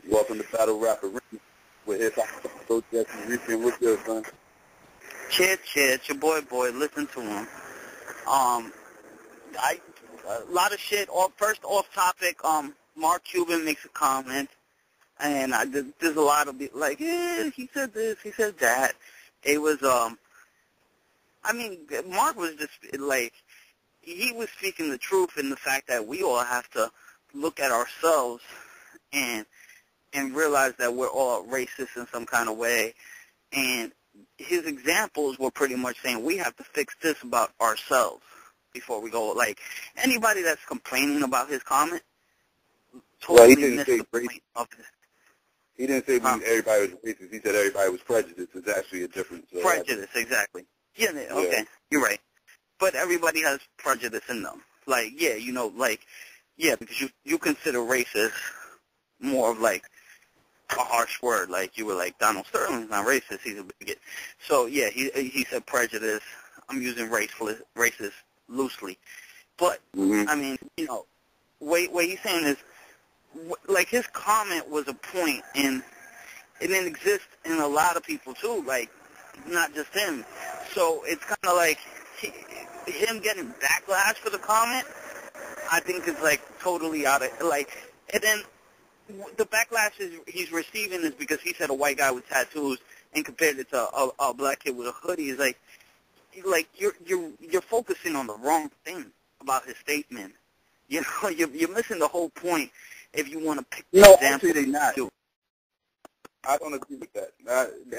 Welcome to Battle Rapper with hip hop. So Jesse Reaching. What's good, son? Chit, it's your boy. Listen to him. A lot of shit. First off topic. Mark Cuban makes a comment, and there's a lot of like, he said this, he said that. It was Mark was just like, he was speaking the truth in the fact that we all have to look at ourselves and realize that we're all racist in some kind of way. And his examples were pretty much saying we have to fix this about ourselves before we go. Like, anybody that's complaining about his comment totally missed the point of it. He didn't say everybody was racist. He said everybody was prejudiced. It's actually a difference. Prejudice, exactly. Yeah, okay, you're right. But everybody has prejudice in them. Like, because you consider racist more of like a harsh word. Like, you were like, Donald Sterling's not racist, he's a bigot. So, yeah, he said prejudice. I'm using racist loosely. But, what he's saying is, like, his comment was a point, and it didn't exist in a lot of people, too, like, not just him. So it's kind of like him getting backlash for the comment, I think is, like, totally out of, like, and then the backlash he's receiving is because he said a white guy with tattoos and compared it to a black kid with a hoodie. Is like you're focusing on the wrong thing about his statement. You know, you're missing the whole point if you want to pick the example. Actually, they're not. I don't agree with that.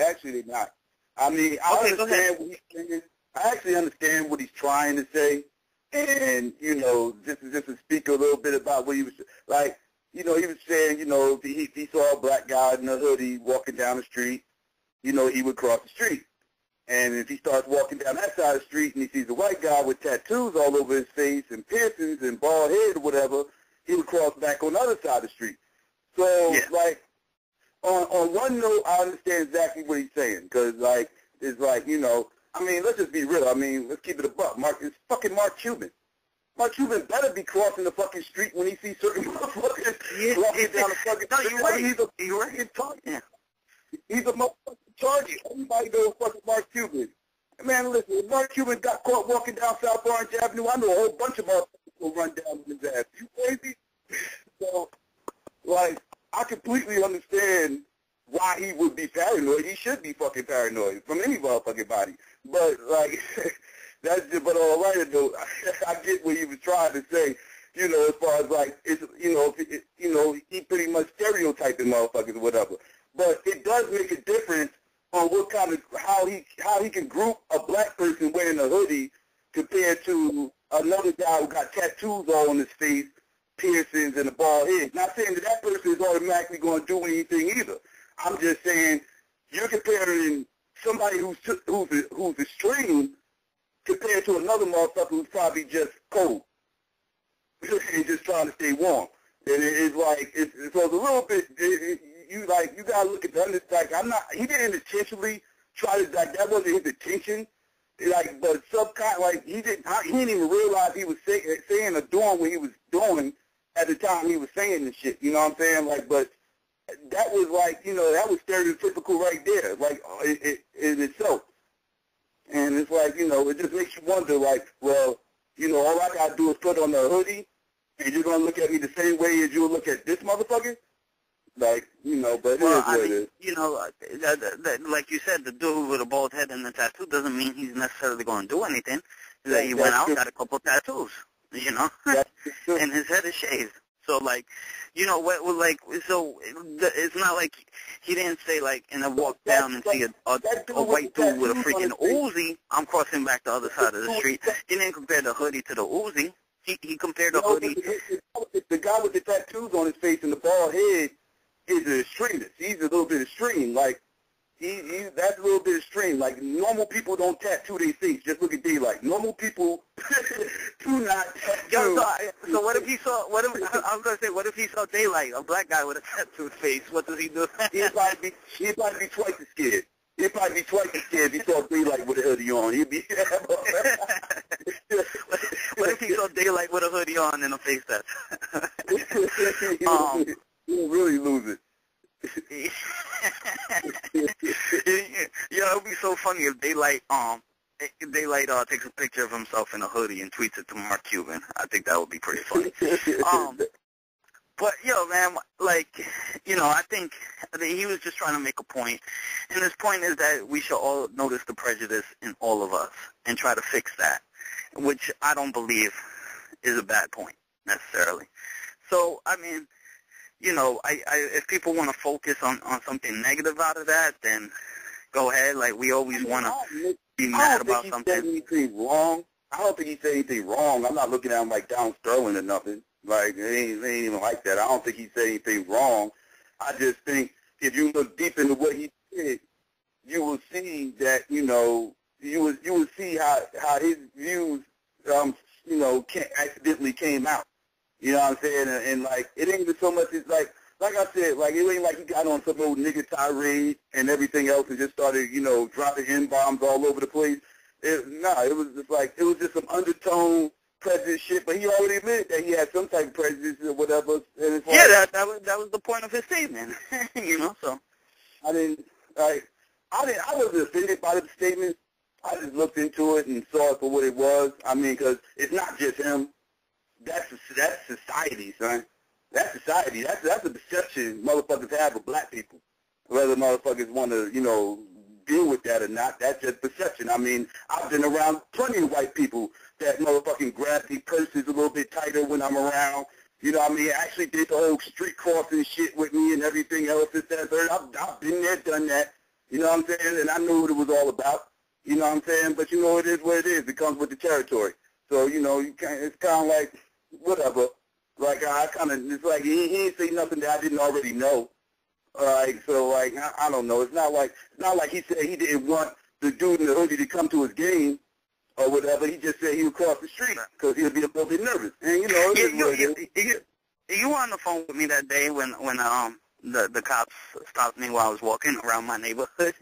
Actually, they're not. I mean, I understand what he's saying. I actually understand what he's trying to say, and just to speak a little bit about what he was like. He was saying, if he saw a black guy in a hoodie walking down the street, he would cross the street. And if he starts walking down that side of the street and he sees a white guy with tattoos all over his face and piercings and bald head or whatever, he would cross back on the other side of the street. So, on one note, I understand exactly what he's saying, because, it's like, let's just be real. Let's keep it a buck. It's fucking Mark Cuban. Mark Cuban better be crossing the fucking street when he sees certain motherfuckers walking down the fucking street. No, you're right. He's a target. Yeah. He's a motherfucking target. Everybody knows fucking Mark Cuban. Man, listen, if Mark Cuban got caught walking down South Orange Avenue, I know a whole bunch of motherfuckers will run down on his ass. You crazy? So, I completely understand why he would be paranoid. He should be fucking paranoid from any motherfucking body. But, but on a lighter note, I get what he was trying to say, as far as he pretty much stereotyping motherfuckers or whatever. But it does make a difference on what kind of, how he can group a black person wearing a hoodie compared to another guy who got tattoos all on his face, piercings, and a bald head. Not saying that person is automatically going to do anything either. I'm just saying you're comparing somebody who's extreme compared to another motherfucker who's probably just cold and just trying to stay warm. And it's so it's a little bit, you gotta look at the other, he didn't intentionally try to, that wasn't his intention, but he didn't even realize he was saying or doing what he was doing at the time he was saying the shit, you know what I'm saying? But that was that was stereotypical right there, in itself. And it's it just makes you wonder, all I got to do is put on a hoodie, and you're going to look at me the same way as you would look at this motherfucker? But it is what it is. Like you said, the dude with a bald head and a tattoo doesn't mean he's necessarily going to do anything. That he went out and got a couple tattoos, and his head is shaved. So, so it's not like he didn't say, and I walk down and see a white dude with a freaking Uzi, I'm crossing back the other side of the street. He didn't compare the hoodie to the Uzi. He compared the hoodie. The guy with the tattoos on his face and the bald head is an extremist. He's a little bit extreme. That's a little bit extreme. Normal people don't tattoo their face. Just look at Daylyt. Normal people do not tattoo. So what if he saw? I was gonna say, what if he saw Daylyt, a black guy with a tattooed face? What does he do? He'd probably be twice as scared. He'd probably be twice as scared if he saw Daylyt with a hoodie on. He'd be. What if he saw Daylyt with a hoodie on and a face tattoo? He'll really lose it. It would be so funny if Daylyt takes a picture of himself in a hoodie and tweets it to Mark Cuban. I think that would be pretty funny. But, man, I think that he was just trying to make a point. And his point is that we should all notice the prejudice in all of us and try to fix that, which I don't believe is a bad point, necessarily. So, I mean, if people want to focus on something negative out of that, then go ahead. Like, we always want to be mad about something. I don't think he said anything wrong. I don't think he said anything wrong. I'm not looking at him like Down Sterling or nothing. Like, it ain't even like that. I don't think he said anything wrong. I just think if you look deep into what he did, you will see that, you will see how his views, accidentally came out. You know what I'm saying? And like, it ain't even so much as like I said, like, it ain't like he got on some old nigga tirade and everything else and just started, dropping N-bombs all over the place. It was just some undertone prejudice shit, but he already admitted that he had some type of prejudice or whatever. And it's like, yeah, that was the point of his statement, so. I wasn't offended by the statement. I just looked into it and saw it for what it was. I mean, because it's not just him. That's society, son. That's society. That's a perception motherfuckers have of black people. Whether motherfuckers want to, deal with that or not, that's just perception. I mean, I've been around plenty of white people that motherfucking grab their purses a little bit tighter when I'm around. You know what I mean? Actually did the whole street crossing shit with me and everything else. I've been there, done that. You know what I'm saying? And I knew what it was all about. You know what I'm saying? But it is what it is. It comes with the territory. So, it's kind of like, whatever. Like, it's like he ain't say nothing that I didn't already know. So I don't know. It's not like he said he didn't want the dude in the hoodie to come to his game or whatever. He just said he would cross the street because he would be a little bit nervous. And you were on the phone with me that day when the cops stopped me while I was walking around my neighborhood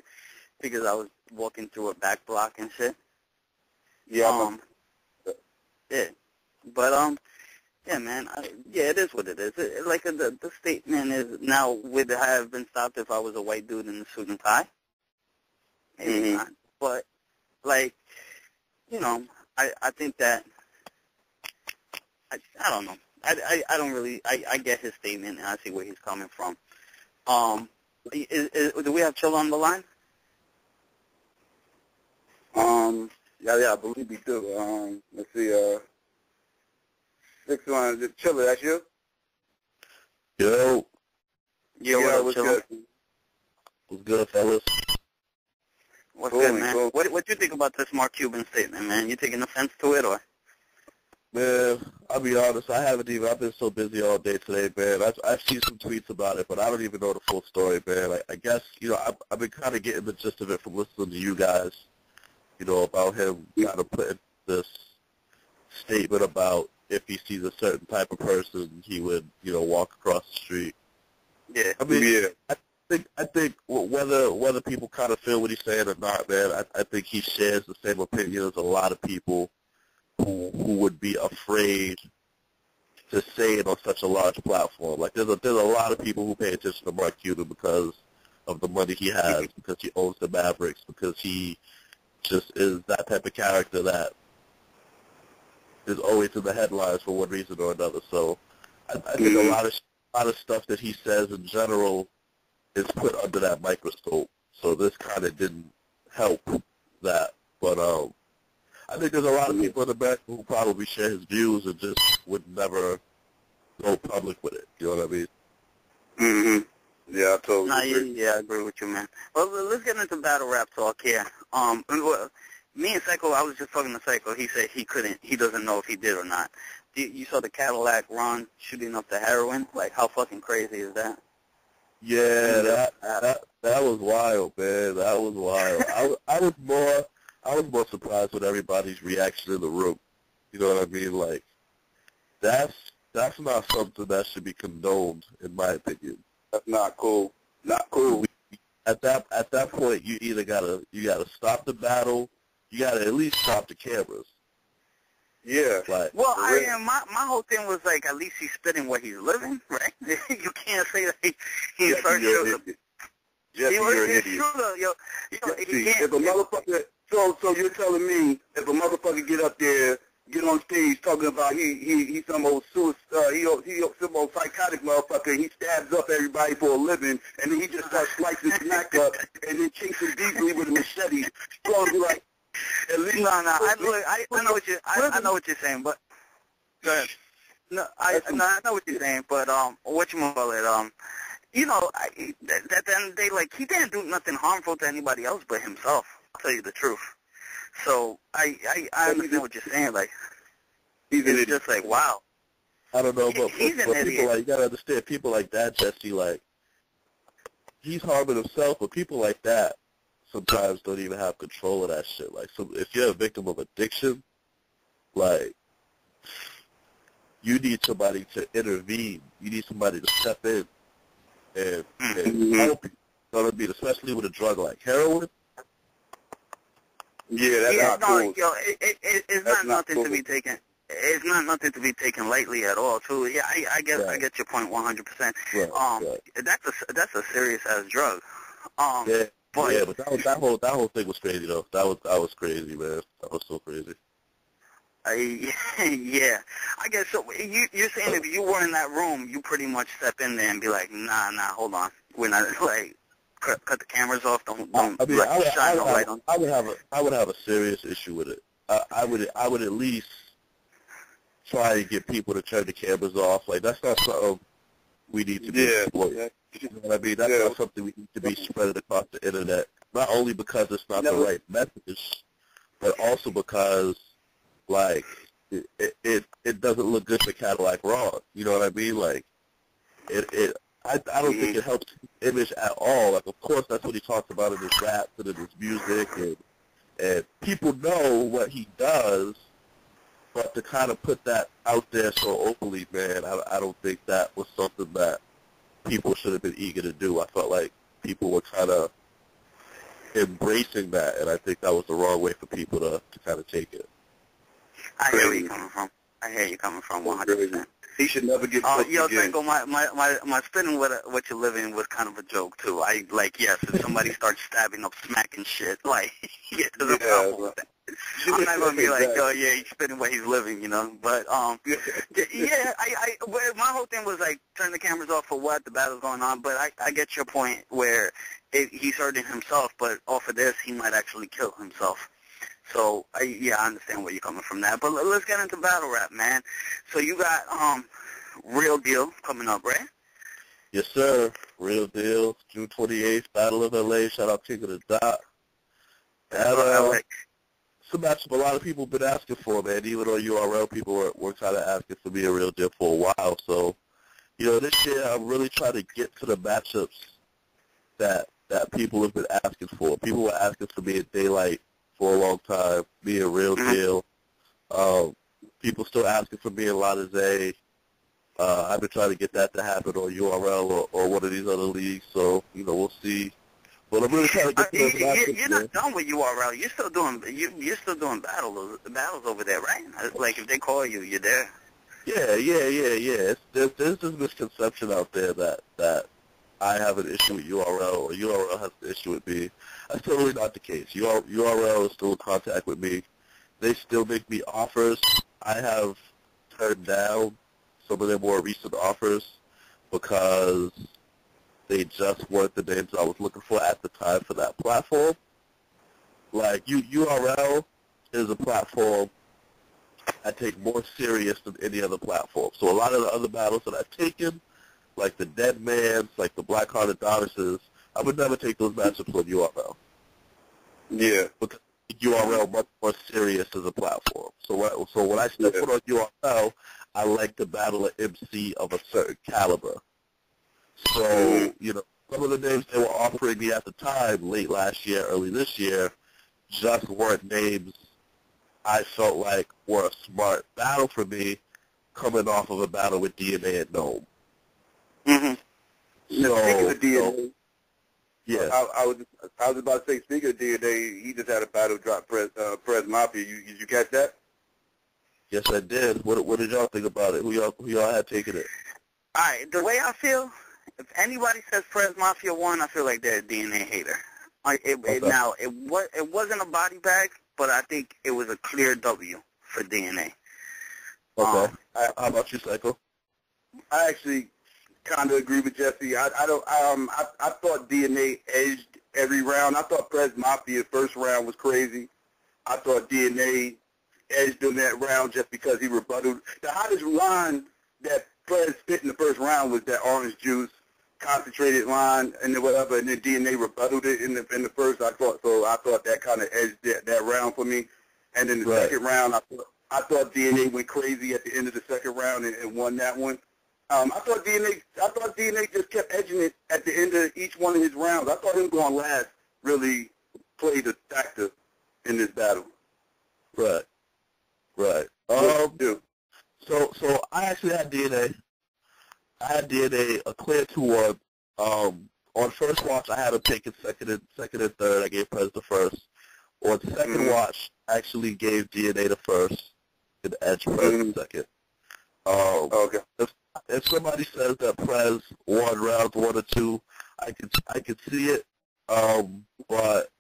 because I was walking through a back block and shit. Yeah. Yeah. But yeah, man. It is what it is. The statement is now, would I have been stopped if I was a white dude in a suit and tie? Maybe not. But, I think that, I don't know. I don't really, I get his statement, and I see where he's coming from. Do we have Chilla on the line? Yeah, I believe we do. Let's see, 6-1, Chilla, that's you? Yo. Yeah, what's good? What's good, fellas? What's good, man? Cool. What do you think about this Mark Cuban statement, man? You taking offense to it, or? Man, I'll be honest, I've been so busy all day today, man. I've seen some tweets about it, but I don't even know the full story, man. I guess, I've been kind of getting the gist of it from listening to you guys, about him kind of putting this statement about if he sees a certain type of person, he would, walk across the street. Yeah. I mean, I think whether people kind of feel what he's saying or not, man, I think he shares the same opinion as a lot of people who would be afraid to say it on such a large platform. Like, there's a lot of people who pay attention to Mark Cuban because of the money he has, because he owns the Mavericks, because he just is that type of character that is always in the headlines for one reason or another. So I think a lot of stuff that he says in general is put under that microscope. So this kind of didn't help that. But I think there's a lot of people in America who probably share his views and just would never go public with it. You know what I mean? Mm-hmm. Yeah, I totally agree. Yeah, I agree with you, man. Well, let's get into battle rap talk here. Me and Psycho, I was just talking to Psycho. He said he doesn't know if he did or not. You saw the Cadillac Ron shooting up the heroin? Like, how fucking crazy is that? Yeah, that was wild, man. That was wild. I was more surprised with everybody's reaction in the room. You know what I mean? Like, that's not something that should be condoned, in my opinion. That's not cool. Not cool. At that point, you either gotta stop the battle. You gotta at least stop the cameras. Yeah. Like, well, my whole thing was like, at least he's spitting where he's living, right? You can't say that he's first shows. Jesse, you're an It's idiot. true though, he can't. If a motherfucker, so you're telling me if a motherfucker get on stage talking about he's some old he some old psychotic motherfucker, he stabs up everybody for a living, and then he just starts slicing smack up, and then chase him deeply with a machete. So I'll be like, at least No, I know what you're saying, but go ahead. No, I know what you're saying, but what you call it, you know, at the end of the day, like, he didn't do nothing harmful to anybody else but himself. I'll tell you the truth. So I understand what you're saying. Like, it's just like, wow. I don't know, but He's an people idiot. like, you gotta understand, people like that, Jesse, like, he's harming himself, but people like that sometimes don't even have control of that shit. Like, so if you're a victim of addiction, like, you need somebody to intervene. You need somebody to step in and help you. You know what I mean? Especially with a drug like heroin. yeah, that's not cool. Yo, it's That's not not nothing cool. to be taken. It's not nothing to be taken lightly at all, too. Yeah, I get your point 100%. Right. That's a serious ass drug. But But that whole thing was crazy though. That was crazy, man. That was so crazy. yeah, I guess so. You're saying if you were in that room, you pretty much step in there and be like, nah, hold on, we're not like cut the cameras off. Don't I mean, like, shine no light on. I would have a serious issue with it. I would at least try and get people to turn the cameras off. Like, that's not something we need to be exploiting. Yeah. You know what I mean? That's not something we need to be spreading across the internet. Not only because it's not the right message, but also because, like, it doesn't look good for Cadillac Raw. You know what I mean? Like, I don't think it helps his image at all. Like, of course, that's what he talks about in his rap and in his music, and people know what he does, but to kind of put that out there so openly, man, I don't think that was something that people should have been eager to do. I felt like people were kind of embracing that, and I think that was the wrong way for people to kind of take it. I hear where you're coming from. 100%. He should never get yo, again. Franco, my spinning with what you're living was kind of a joke too. Yes, if somebody starts stabbing up, smacking shit, like, there's a problem with that. I'm not gonna be like, oh yeah, he's spinning where he's living, you know. But yeah, my whole thing was like, turn the cameras off for what the battle's going on. But I get your point where he's hurting himself, but off of this, he might actually kill himself. So, I understand where you're coming from that. But let's get into battle rap, man. So you got Real Deal coming up, right? Yes, sir. Real Deal. June 28th, Battle of LA. Shout out King of the Dot. And, it's a matchup a lot of people have been asking for, man. Even on URL, people were kind of asking for me a Real Deal for a while. So, you know, this year I'm really trying to get to the matchups that people have been asking for. People were asking for me at Daylyt for a long time, me a Real Deal. People still asking for me and Lanaze. I've been trying to get that to happen on URL or one of these other leagues, so, you know, we'll see. But I'm really trying to get to those matchups. You're not done with URL. You're still doing battles over there, right? Like, if they call you, you're there. Yeah. There's this misconception out there that I have an issue with URL or URL has an issue with me. That's totally not the case. URL is still in contact with me. They still make me offers. I have turned down some of their more recent offers because they just weren't the names I was looking for at the time for that platform. Like, URL is a platform I take more serious than any other platform. So a lot of the other battles that I've taken, like the Dead Mans, like the Black-Hearted Adonis's, I would never take those matchups on URL. Yeah. Because URL much more serious as a platform. So when I step foot on URL, I like to battle an MC of a certain caliber. So, you know, some of the names they were offering me at the time, late last year, early this year, just weren't names I felt like were a smart battle for me coming off of a battle with DNA and Gnome. Mm-hmm. Speaking of DNA, yeah. I was about to say, speaking of DNA, he just had a battle drop Prez Mafia. You catch that? Yes, I did. What did y'all think about it? Who y'all had taken it? All right, the way I feel, if anybody says Prez Mafia won, I feel like they're a DNA hater. Now, it wasn't a body bag, but I think it was a clear W for DNA. Okay. How about you, Psycho? I actually kind of agree with Jesse. I thought DNA edged every round. I thought Prez Mafia first round was crazy. I thought DNA edged him that round just because he rebutted. The hottest line that Prez spit in the first round was that orange juice concentrated line and then whatever, and then DNA rebutted it in the first. I thought that kind of edged that round for me. And then the second round, I thought DNA went crazy at the end of the second round and won that one. I thought DNA just kept edging it at the end of each one of his rounds. I thought him going last really played a factor in this battle. Right. So I actually had DNA. I had DNA a clear 2-1. On first watch, I had him taking second and third. I gave Prez the first. On second watch, I actually gave DNA the first and edge Prez the second. Okay. If somebody says that Prez won rounds 1 or 2, I could see it. But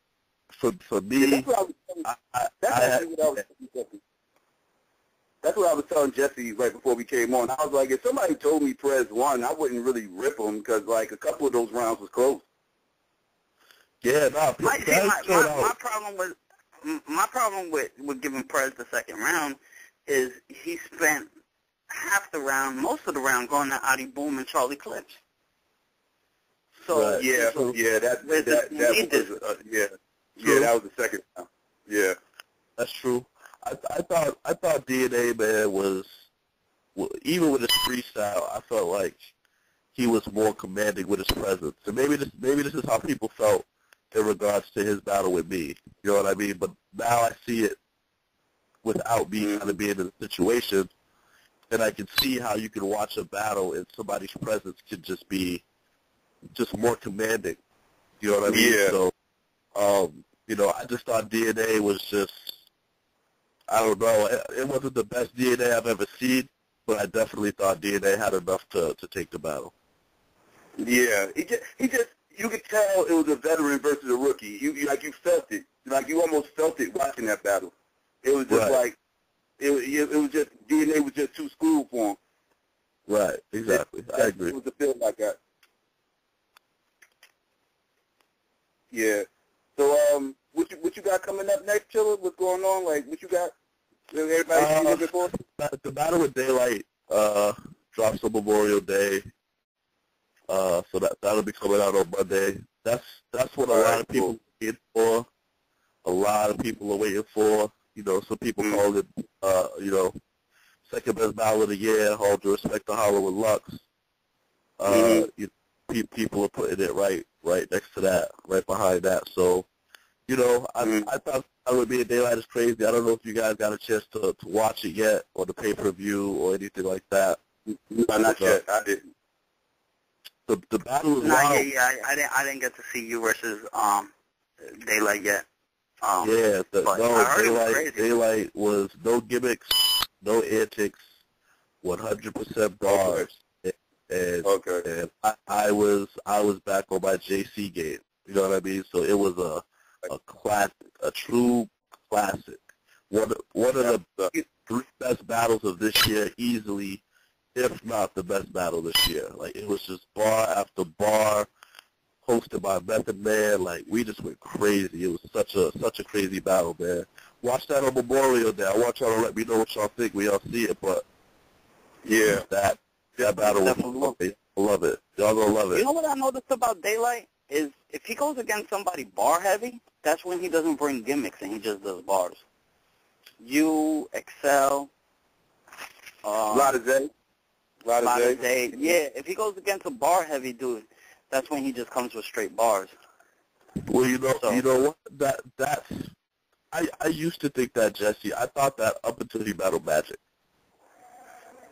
for me, that's what I was telling Jesse right before we came on. I was like, if somebody told me Prez won, I wouldn't really rip him because like a couple of those rounds was close. Yeah, no. My problem with giving Prez the second round is he spent half the round, most of the round, going to Adi Boom and Charlie Clips. So right. That was the second round. Yeah, that's true. I thought DNA, man, was even with his freestyle, I felt like he was more commanding with his presence. And maybe this is how people felt in regards to his battle with me. You know what I mean? But now I see it without me kind of being in the situation, and I can see how you can watch a battle and somebody's presence can just be more commanding. You know what I mean? Yeah. So, I just thought DNA was just, I don't know, it wasn't the best DNA I've ever seen, but I definitely thought DNA had enough to take the battle. Yeah, he just you could tell it was a veteran versus a rookie. You felt it, like you almost felt it watching that battle. It was just like it was just DNA was just too screwed for him. Right, exactly. I agree. It was a feel like that. Yeah. So what you got coming up next, Chilla? What's going on? Like what you got? Everybody looking for? The battle with Daylyt drops on Memorial Day. So that'll be coming out on Monday. That's what a lot of people are waiting for. A lot of people are waiting for. Some people call it, second best battle of the year. All due respect to Hollow and Lux. People are putting it right next to that, right behind that. So, I thought I would be a Daylyt is crazy. I don't know if you guys got a chance to watch it yet, or the pay-per-view, or anything like that. Not yet. I didn't. The battle is wild. I didn't get to see you versus Daylyt yet. Daylyt was no gimmicks, no antics, 100% bars. And I was back on my JC game. You know what I mean? So it was a classic, a true classic. One of the 3 best battles of this year, easily, if not the best battle this year. Like it was just bar after bar, hosted by Method Man. Like we just went crazy. It was such a crazy battle, man. Watch that on Memorial Day. I want y'all to let me know what y'all think when y'all see it. But yeah, that battle was lovely. I love it. Y'all gonna love it. You know what I noticed about Daylyt is if he goes against somebody bar heavy, that's when he doesn't bring gimmicks and he just does bars. You, Excel, Lada Zay. Yeah, if he goes against a bar heavy dude, that's when he just comes with straight bars. Well, you know what? That's I used to think that, Jesse. I thought that up until he battled Magic.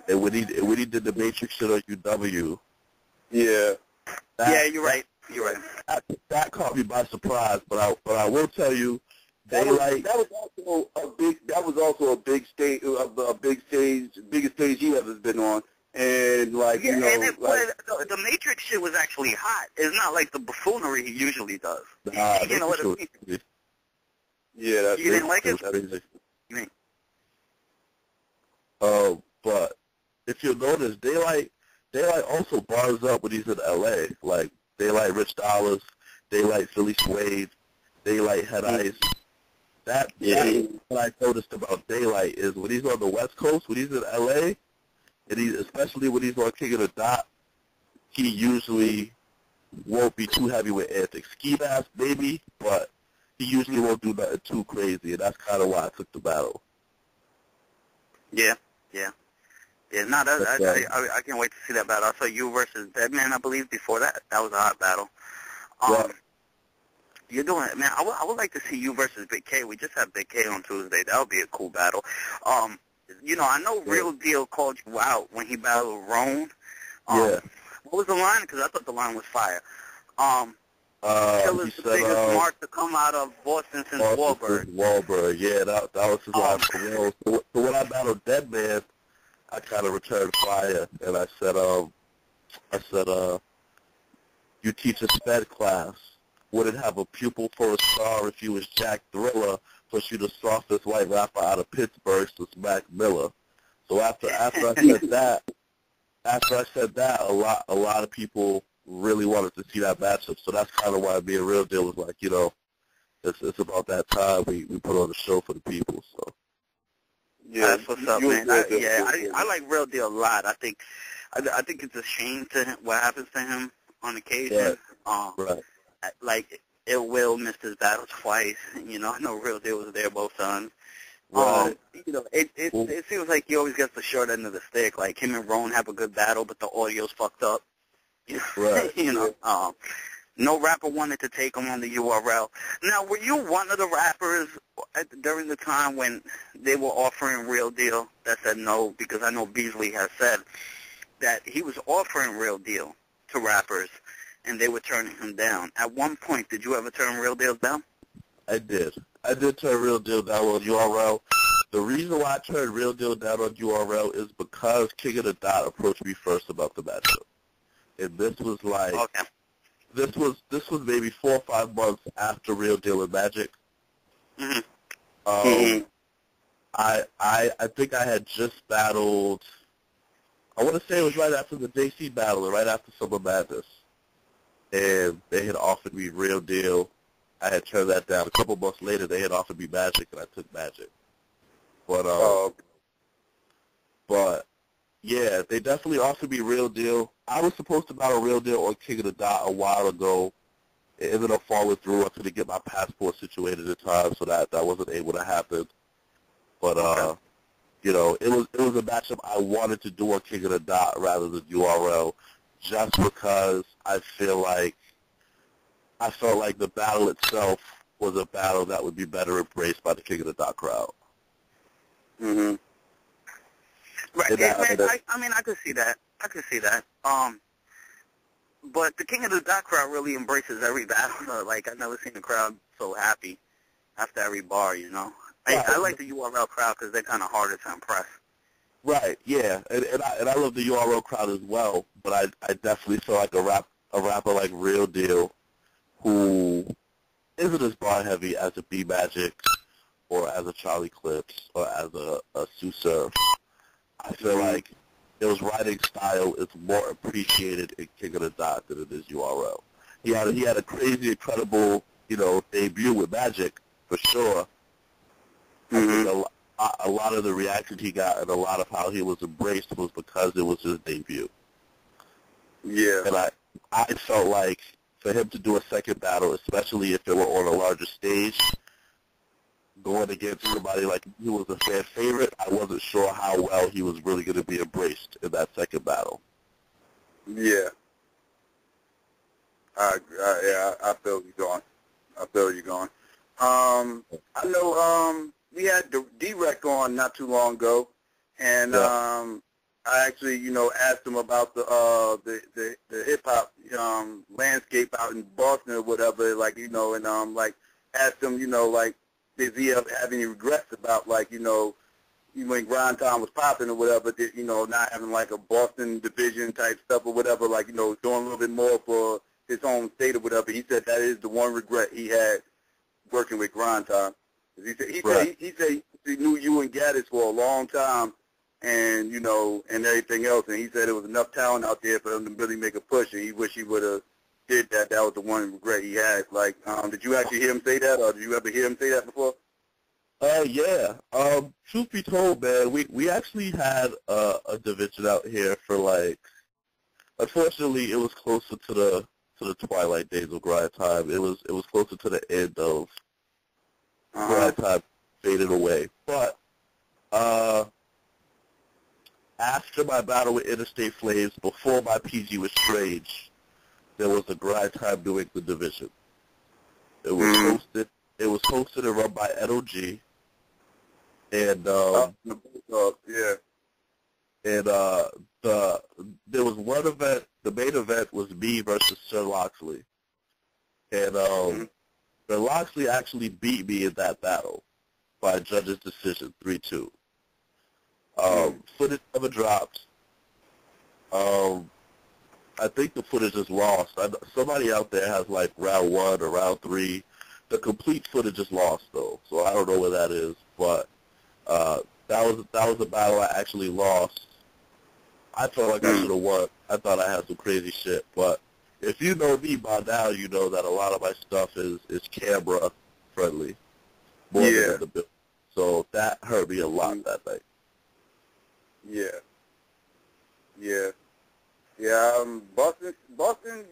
And when he did the Matrix shit on UW. Yeah. You're right. That caught me by surprise, but I will tell you, Daylyt. That was also a big. That was also a big stage. Biggest stage he ever been on. And like yeah, you know, and it, like the Matrix shit was actually hot. It's not like the buffoonery he usually does. Nah, You know what I mean? yeah, that's You didn't like it? Crazy. You mean? But if you notice, Daylyt also bars up when he's in L.A. Like Daylyt Rich Dollars, Daylyt Philly Suede, Daylyt Head Ice. That what I noticed about Daylyt is when he's on the West Coast, when he's in L.A., and especially when he's on King of the Dot, he usually won't be too heavy with antics. Ski mask, maybe, but he usually won't do nothing too crazy, and that's kind of why I took the battle. Yeah. No, I can't wait to see that battle. I saw you versus Deadman, I believe, before that. That was a hot battle. Yeah. You're doing it, man. I would like to see you versus Big K. We just had Big K on Tuesday. That would be a cool battle. You know, I know Real Deal called you out when he battled Roan. Yeah. What was the line? Because I thought the line was fire. He Chilla's the said, biggest mark to come out of Boston since Wahlberg. Wahlberg, yeah, that was his line for real. So when I battled Deadman, I kind of returned fire, and I said, you teach a sped class. Wouldn't have a pupil for a star if you was Jack Thriller, plus you the softest white rapper out of Pittsburgh since Mac Miller. So after I said that, a lot of people really wanted to see that matchup. So that's kind of why being Real Deal was like, you know, it's about that time we put on the show for the people. So yeah, that's what's up, man. I like Real Deal a lot. I think it's a shame to him, what happens to him on occasion. Right. Like Ill Will missed his battle twice. You know, I know Real Deal was there both times. Right. You know, it seems like he always gets the short end of the stick. Like him and Roan have a good battle, but the audio's fucked up. Right. You know, no rapper wanted to take him on the URL. Now, were you one of the rappers during the time when they were offering Real Deal that said no? Because I know Beasley has said that he was offering Real Deal to rappers, and they were turning him down. At one point, did you ever turn Real Deal down? I did. I did turn Real Deal down on URL. The reason why I turned Real Deal down on URL is because King of the Dot approached me first about the matchup. And this was like, this was maybe 4 or 5 months after Real Deal and Magic. Mm-hmm. I think I had just battled, I want to say it was right after the JC battle and right after Summer Madness. And they had offered me Real Deal. I had turned that down. A couple months later, they had offered me Magic, and I took Magic. But yeah, they definitely offered me Real Deal. I was supposed to battle Real Deal on King of the Dot a while ago. It ended up falling through. I couldn't get my passport situated in time, so that wasn't able to happen. But you know, it was a matchup I wanted to do on King of the Dot rather than URL, just because I felt like the battle itself was a battle that would be better embraced by the King of the Dot crowd. Mm-hmm. Right. I mean, I could see that. But the King of the Dot crowd really embraces every battle. Like, I've never seen the crowd so happy after every bar, you know. I like the URL crowd because they're kind of harder to impress. Right, yeah. And I love the URL crowd as well, but I definitely feel like a rapper like Real Deal who isn't as bar heavy as a B Magic or as a Charlie Clips or as a Sue Surf. I feel like his writing style is more appreciated in King of the Dot than it is URL. He had a crazy, incredible, you know, debut with Magic for sure. I think a lot of the reaction he got and a lot of how he was embraced was because it was his debut. Yeah. And I felt like for him to do a second battle, especially if it were on a larger stage, going against somebody like he was a fan favorite, I wasn't sure how well he was really going to be embraced in that second battle. Yeah. I feel you going. I know we had D-Rec on not too long ago, and I actually, you know, asked him about the hip hop landscape out in Boston or whatever, like, you know, and like asked him, you know, like does he have any regrets about, like, when Grind Time was popping or whatever, not having like a Boston division type stuff or whatever, like, doing a little bit more for his home state or whatever. He said that is the one regret he had working with Grind Time. He said he knew you and Gaddis for a long time, and and everything else, and he said there was enough talent out there for him to really make a push, and he wish he would have did that. That was the one regret he had. Like, did you actually hear him say that, or did you ever hear him say that before? Yeah. Truth be told, man, we actually had a division out here for, like, unfortunately, it was closer to the twilight days of Grind Time. It was closer to the end of Grind Time faded away. But after my battle with Interstate Flames, before my PG was Strange, there was a Grind Time New England division. It was hosted. It was hosted and run by NOG. And there was one event. The main event was me versus Sir Loxley, and Sir Loxley actually beat me in that battle by judge's decision, 3-2. Footage never dropped. I think the footage is lost. Somebody out there has like round 1 or round 3. The complete footage is lost though, so I don't know where that is, but. That was a battle I actually lost. I felt like I should have won. I thought I had some crazy shit, but if you know me by now, you know that a lot of my stuff is camera friendly, more than the build. So that hurt me a lot that night. Boston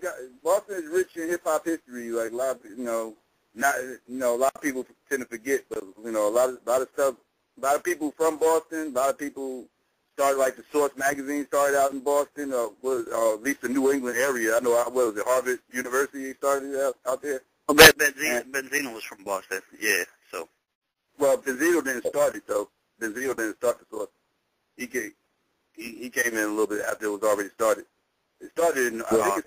is rich in hip hop history. Like a lot of a lot of people tend to forget, but a lot of stuff. A lot of people from Boston, a lot of people started, like the Source magazine started out in Boston, or at least the New England area. I know, what was it, Harvard University started out there? Oh, Benzino was from Boston, yeah, so. Well, Benzino didn't start it, though. Benzino didn't start the Source. He came in a little bit after it was already started. I think it started in Harvard.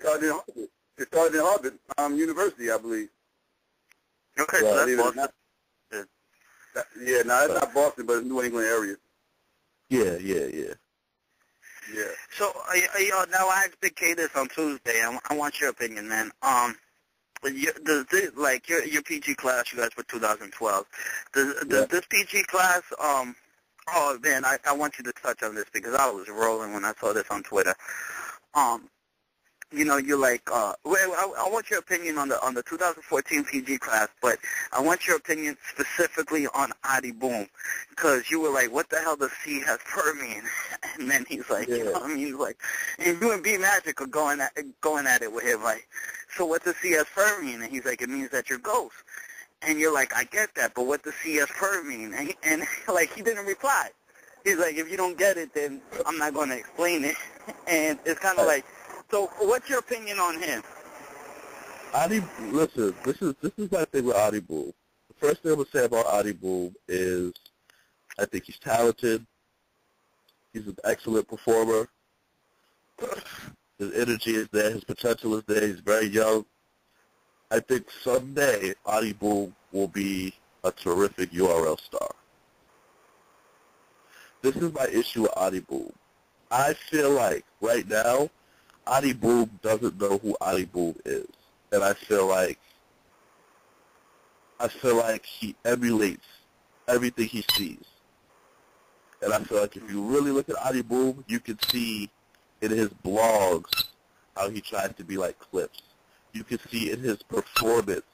It started in Harvard University, I believe. Okay, so that's Boston. That's not Boston, but it's New England area. Yeah. So, now I asked Big K this on Tuesday. I want your opinion, man. Your PG class, you guys were 2012. Does this PG class, oh man, I want you to touch on this because I was rolling when I saw this on Twitter. You're like, I want your opinion on the 2014 PG class, but I want your opinion specifically on Adi Boom, because you were like, what the hell does C has per mean? And then he's like, you know what I mean? He's like, and you and B Magic are going at it with him, like, so what does CS per mean? And he's like, it means that you're ghost. And you're like, I get that, but what does CS per mean? And like, he didn't reply. He's like, if you don't get it, then I'm not going to explain it. And it's kind of like, so what's your opinion on him? Adi, listen, this is my thing with Adi Boom. The first thing I'm going to say about Adi Boom is I think he's talented. He's an excellent performer. His energy is there. His potential is there. He's very young. I think someday Adi Boom will be a terrific URL star. This is my issue with Adi Boom. I feel like right now, Adi Boom doesn't know who Adi Boom is, and I feel like he emulates everything he sees. And I feel like if you really look at Adi Boom, you can see in his blogs how he tries to be like Clips. You can see in his performance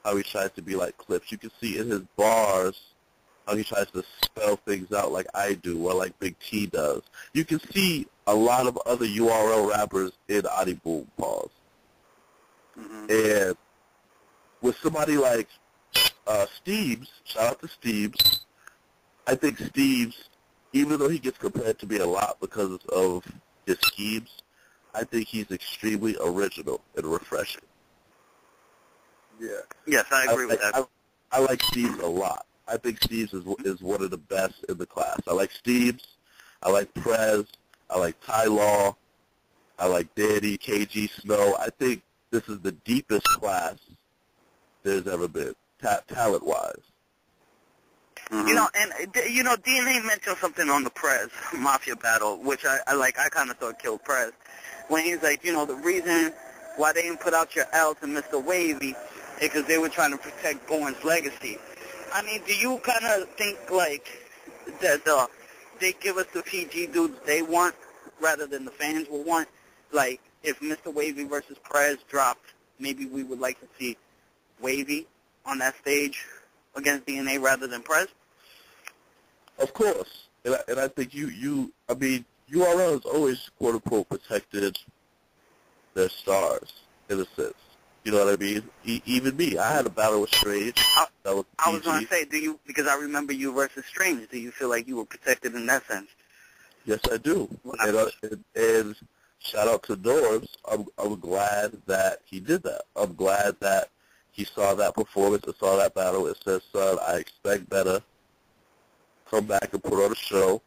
how he tries to be like Clips. You can see in his bars how he tries to spell things out like I do or like Big T does. You can see a lot of other URL rappers in Adi Boom bars. And with somebody like Steves, shout out to Steves, I think Steves, even though he gets compared to me a lot because of his schemes, I think he's extremely original and refreshing. Yeah. Yes, I agree with that. I like Steves a lot. I think Steves is one of the best in the class. I like Steves. I like Prez. I like Ty Law. I like Daddy, KG Snow. I think this is the deepest class there's ever been, talent-wise. You know, and you know, DNA mentioned something on the Prez Mafia battle, which I like. I kind of thought killed Prez when he's like, you know, the reason why they didn't put out your L to Mr. Wavy is because they were trying to protect Bourne's legacy. I mean, do you kind of think like that they give us the PG dudes they want rather than the fans will want? Like, if Mr. Wavy versus Prez dropped, maybe we would like to see Wavy on that stage against DNA rather than Prez? Of course. And I think I mean, URL has always, quote-unquote, protected their stars, in a sense. You know what I mean? Even me. I had a battle with Strange. That was PG. I was going to say, because I remember you versus Strange, do you feel like you were protected in that sense? Yes, I do. And shout out to Norbs. I'm glad that he did that. I'm glad that he saw that performance and saw that battle and said, son, I expect better. Come back and put on a show.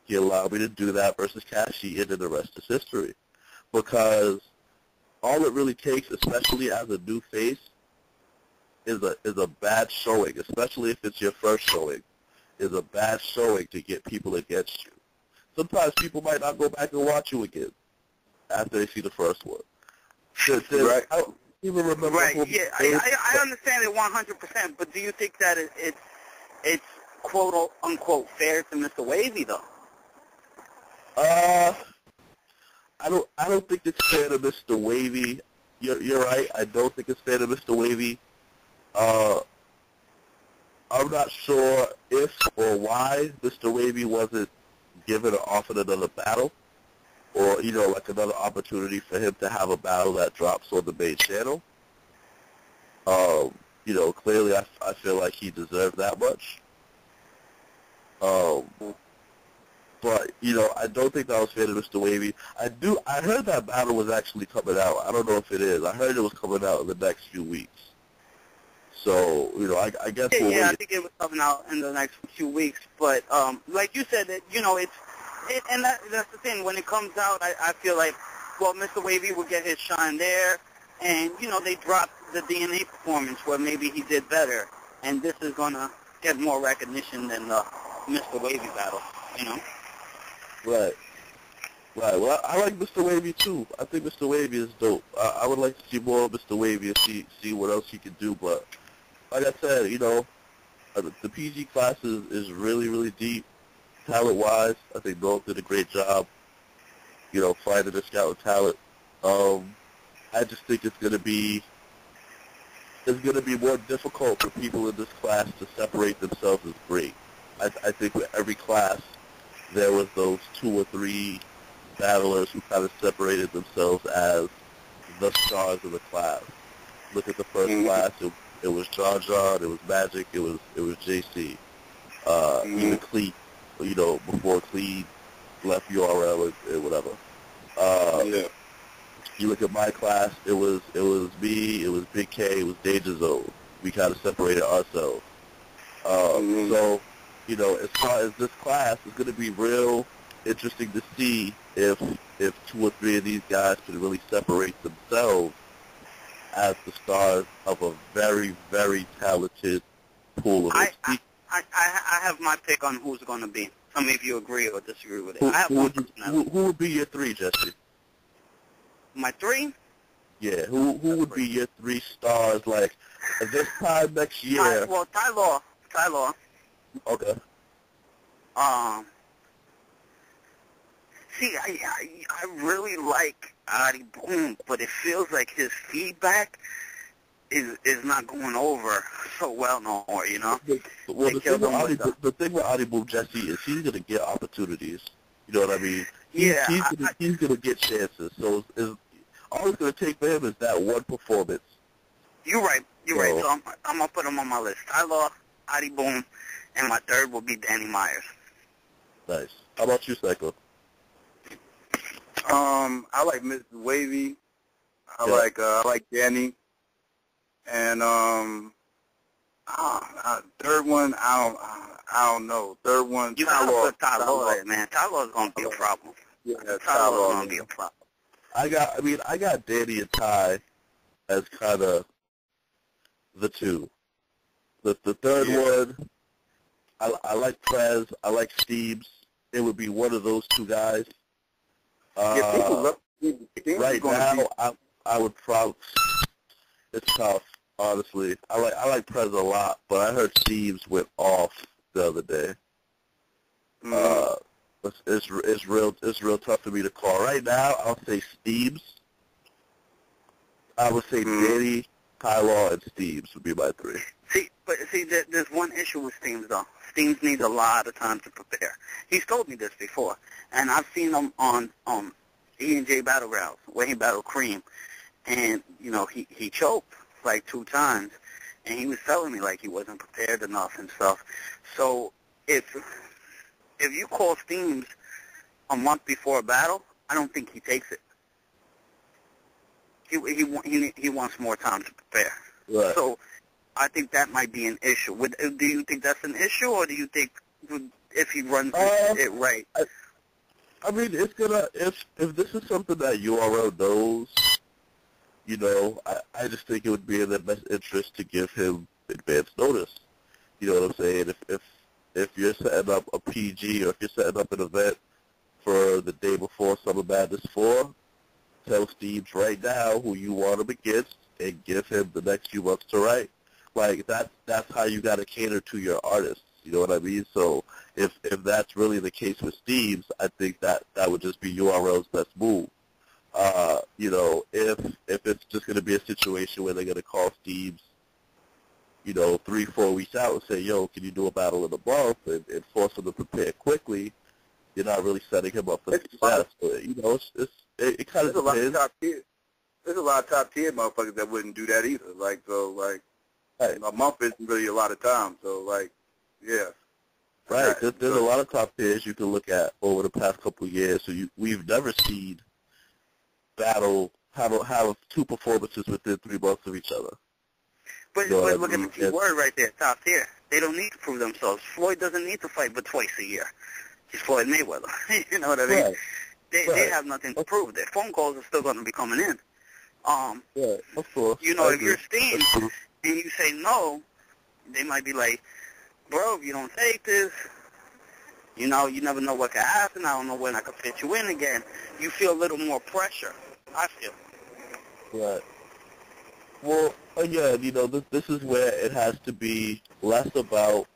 He allowed me to do that versus Cashy, and then the rest is history. Because all it really takes, especially as a new face, is a bad showing, especially if it's your first showing, is a bad showing to get people against you. Sometimes people might not go back and watch you again after they see the first one. Right. I don't even remember. Right, yeah, I understand it 100%, but do you think that it's quote-unquote fair to Mr. Wavy, though? I don't think it's fair to Mr. Wavy. You're right. I don't think it's fair to Mr. Wavy. I'm not sure if or why Mr. Wavy wasn't given or offered another battle, or you know, like another opportunity for him to have a battle that drops on the main channel. You know, clearly I feel like he deserved that much. But, you know, I don't think that was fair to Mr. Wavy. I heard that battle was actually coming out. I don't know if it is. I heard it was coming out in the next few weeks. So, you know, I guess we'll wait. I think it was coming out in the next few weeks. But, like you said, that you know, that's the thing. When it comes out, I feel like, well, Mr. Wavy will get his shine there. And, you know, they dropped the DNA performance where maybe he did better. And this is going to get more recognition than the Mr. Wavy battle, you know? Right. Well, I like Mr. Wavy, too. I think Mr. Wavy is dope. I would like to see more of Mr. Wavy and see what else he can do. But, like I said, you know, the PG class is really, really deep, talent-wise. I think North did a great job, you know, finding and scouting talent. I just think it's going to be more difficult for people in this class to separate themselves as great. I think with every class, there was those 2 or 3 battlers who kind of separated themselves as the stars of the class. Look at the first class; it was John, it was Magic, it was JC, even Cleet. You know, before Cleet left URL and whatever. Yeah. You look at my class; it was me, it was Big K, it was Danger Zone. We kind of separated ourselves. So, you know, as far as this class, it's going to be real interesting to see if 2 or 3 of these guys can really separate themselves as the stars of a very, very talented pool of I have my pick on who's going to be. Tell me if you agree or disagree with it. Who would be your 3, Jesse? My 3? Yeah, who would be your 3 stars, like, at this time next year? Ty Law. Okay. See, I really like Adi Boom, but it feels like his feedback is not going over so well no more, you know? Well, the thing with Adi Boom, Jesse, is he's going to get opportunities. You know what I mean? He's going to get chances. So all it's going to take for him is that one performance. You're right. So I'm going to put him on my list. Ty Law, Adi Boom, and my 3rd will be Danny Myers. Nice. How about you, Psycho? I like Mr. Wavy. I like Danny. And 3rd one, I don't know. 3rd one, you gotta put Ty Law there, man. Ty Law's gonna be a problem. Yeah, Ty Law's gonna be a problem. I got Danny and Ty as kind of the 2. The 3rd one, I like Prez. I like Steves. It would be one of those two guys. Yeah, people love Steves. Right now, I would probably. It's tough, honestly. I like Prez a lot, but I heard Steves went off the other day. It's real tough for me to call. Right now, I'll say Steves. I would say Danny, Tylaw, and Steves would be my three. See, there's one issue with Steams, though. Steams needs a lot of time to prepare. He's told me this before, and I've seen him on E&J Battlegrounds where he battled Cream, and, you know, he choked like 2 times, and he was telling me, like, he wasn't prepared enough and stuff. So if you call Steams a month before a battle, I don't think he takes it. He wants more time to prepare. Right. So I think that might be an issue. Do you think that's an issue, or do you think if he runs it right? I mean, it's gonna if this is something that URL knows, you know, I just think it would be in their best interest to give him advance notice. You know what I'm saying? If you're setting up a PG or if you're setting up an event for the day before Summer Madness 4, tell Steves right now who you want him against and give him the next few months to write. Like, that's how you got to cater to your artists. You know what I mean? So if that's really the case with Steves, I think that would just be URL's best move. You know, if it's just going to be a situation where they're going to call Steves, you know, 3-4 weeks out and say, yo, can you do a battle in a month and force him to prepare quickly, you're not really setting him up for success. But, you know, it kind of depends. There's a lot of top tier motherfuckers that wouldn't do that either. Like, so, like, right. A month isn't really a lot of time. So, like, yeah. Right. There's a lot of top tiers you can look at over the past couple of years. So we've never seen battle have 2 performances within 3 months of each other. But look at the key word right there, top tier. They don't need to prove themselves. Floyd doesn't need to fight but twice a year. He's Floyd Mayweather. You know what I mean? Right. They have nothing to prove. Their phone calls are still going to be coming in. Yeah, of course. You know, if you're Steen and you say no, they might be like, bro, if you don't take this, you know, you never know what could happen. I don't know when I could fit you in again. You feel a little more pressure, I feel. Right. Well, again, you know, this is where it has to be less about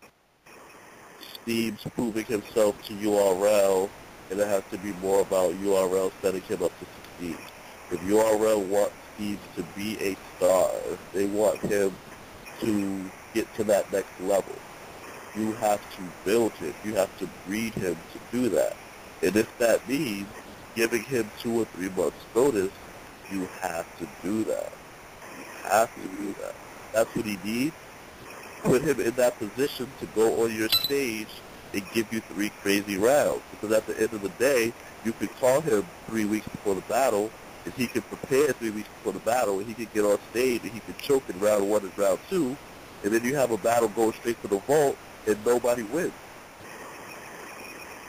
Steves proving himself to URL, and it has to be more about URL setting him up to succeed. If URL wants Steves to be a star, if they want him to get to that next level, you have to build him. You have to breed him to do that. And if that means giving him 2 or 3 months' notice, you have to do that. You have to do that. That's what he needs. Put him in that position to go on your stage and give you 3 crazy rounds. Because at the end of the day, you could call him 3 weeks before the battle, and he could prepare 3 weeks before the battle, and he could get on stage, and he could choke in round 1 and round 2, and then you have a battle going straight to the vault, and nobody wins.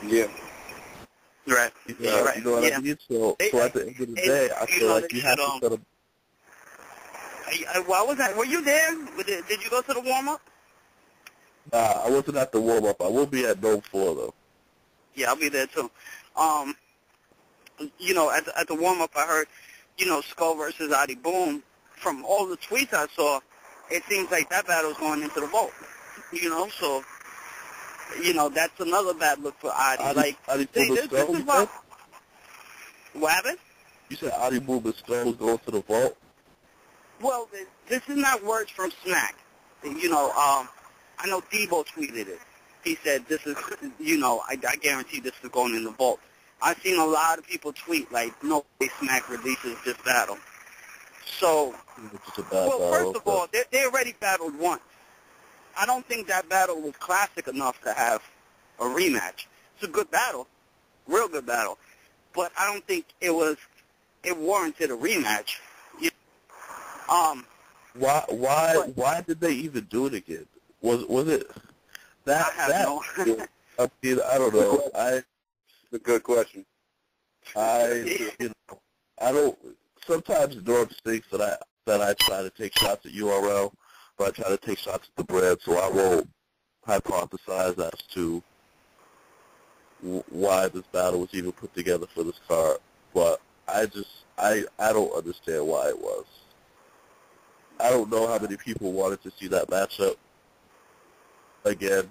Yeah. Right. You know what I mean? So at the end of the day, I feel like you have to set up. Why was that? Were you there? Did you go to the warm-up? Nah, I wasn't at the warm-up. I will be at Dome 4, though. Yeah, I'll be there, too. You know, at the warm-up, I heard, you know, Skull versus Adi Boom. From all the tweets I saw, it seems like that battle's going into the vault. You know, so, you know, that's another bad look for Adi. Adi this is about... What happened? You said Adi Boom and Skull was going to the vault? Well, this is not words from Smack. You know, I know Debo tweeted it. He said, this is, you know, I guarantee this is going in the vault. I've seen a lot of people tweet, like, no way Smack releases this battle. So, first of all, they already battled once. I don't think that battle was classic enough to have a rematch. It's a good battle, real good battle. But I don't think it warranted a rematch. Why did they even do it again? Was it that? I have no. I mean, I don't know. It's a good question. I don't. Sometimes Norm thinks that I try to take shots at URL, but I try to take shots at the brand, so I won't hypothesize as to why this battle was even put together for this card, but I don't understand why it was. I don't know how many people wanted to see that matchup again,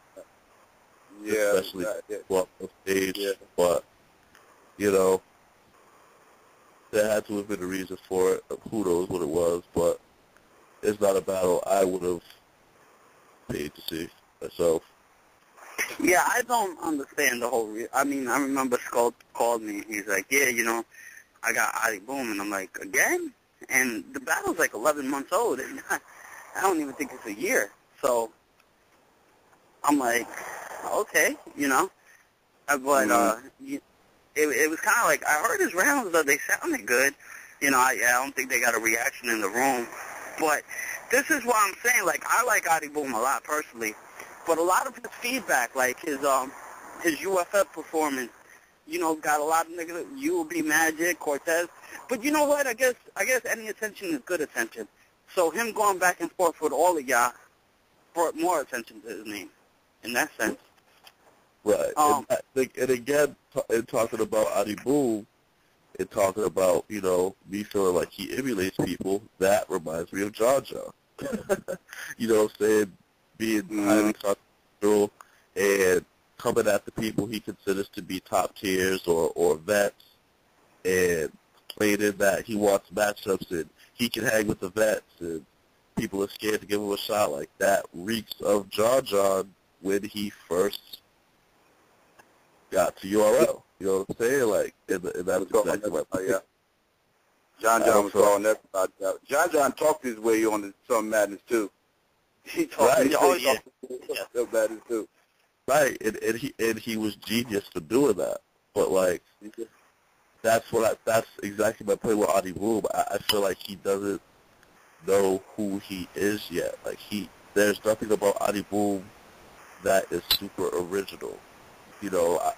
especially on stage, but, there had to have been a reason for it. Who knows what it was, but it's not a battle I would have paid to see myself. Yeah, I don't understand the whole I mean, I remember Skull called me. He's like, yeah, I got Adi Boom, and I'm like, again? And the battle's like 11 months old, and I don't even think it's a year. So I'm like, okay, but it was kind of like, I heard his rounds, though, they sounded good. I don't think they got a reaction in the room. But this is what I'm saying. Like, I like Adi Boom a lot, personally. But a lot of his feedback, like his UFF performance, got a lot of negative. UB Magic, Cortez. But you know what? I guess any attention is good attention. So him going back and forth with all of y'all brought more attention to his name, in that sense. Right. And again, in talking about Adi Boom, and talking about, me feeling like he emulates people, that reminds me of John John. You know what I'm saying? Being highly controversial and coming at the people he considers to be top tiers or vets, and claiming that he wants matchups and he can hang with the vets and people are scared to give him a shot. Like, that reeks of John John when he first got to URL. You know what I'm saying? Like, and that's exactly my point. Yeah. John was calling everybody out. John talked his way on to some madness too. He talked his way some madness too. Right, and he was genius for doing that. But like, that's exactly my point with Adi Boom. I feel like he doesn't know who he is yet. Like, there's nothing about Adi Boom that is super original.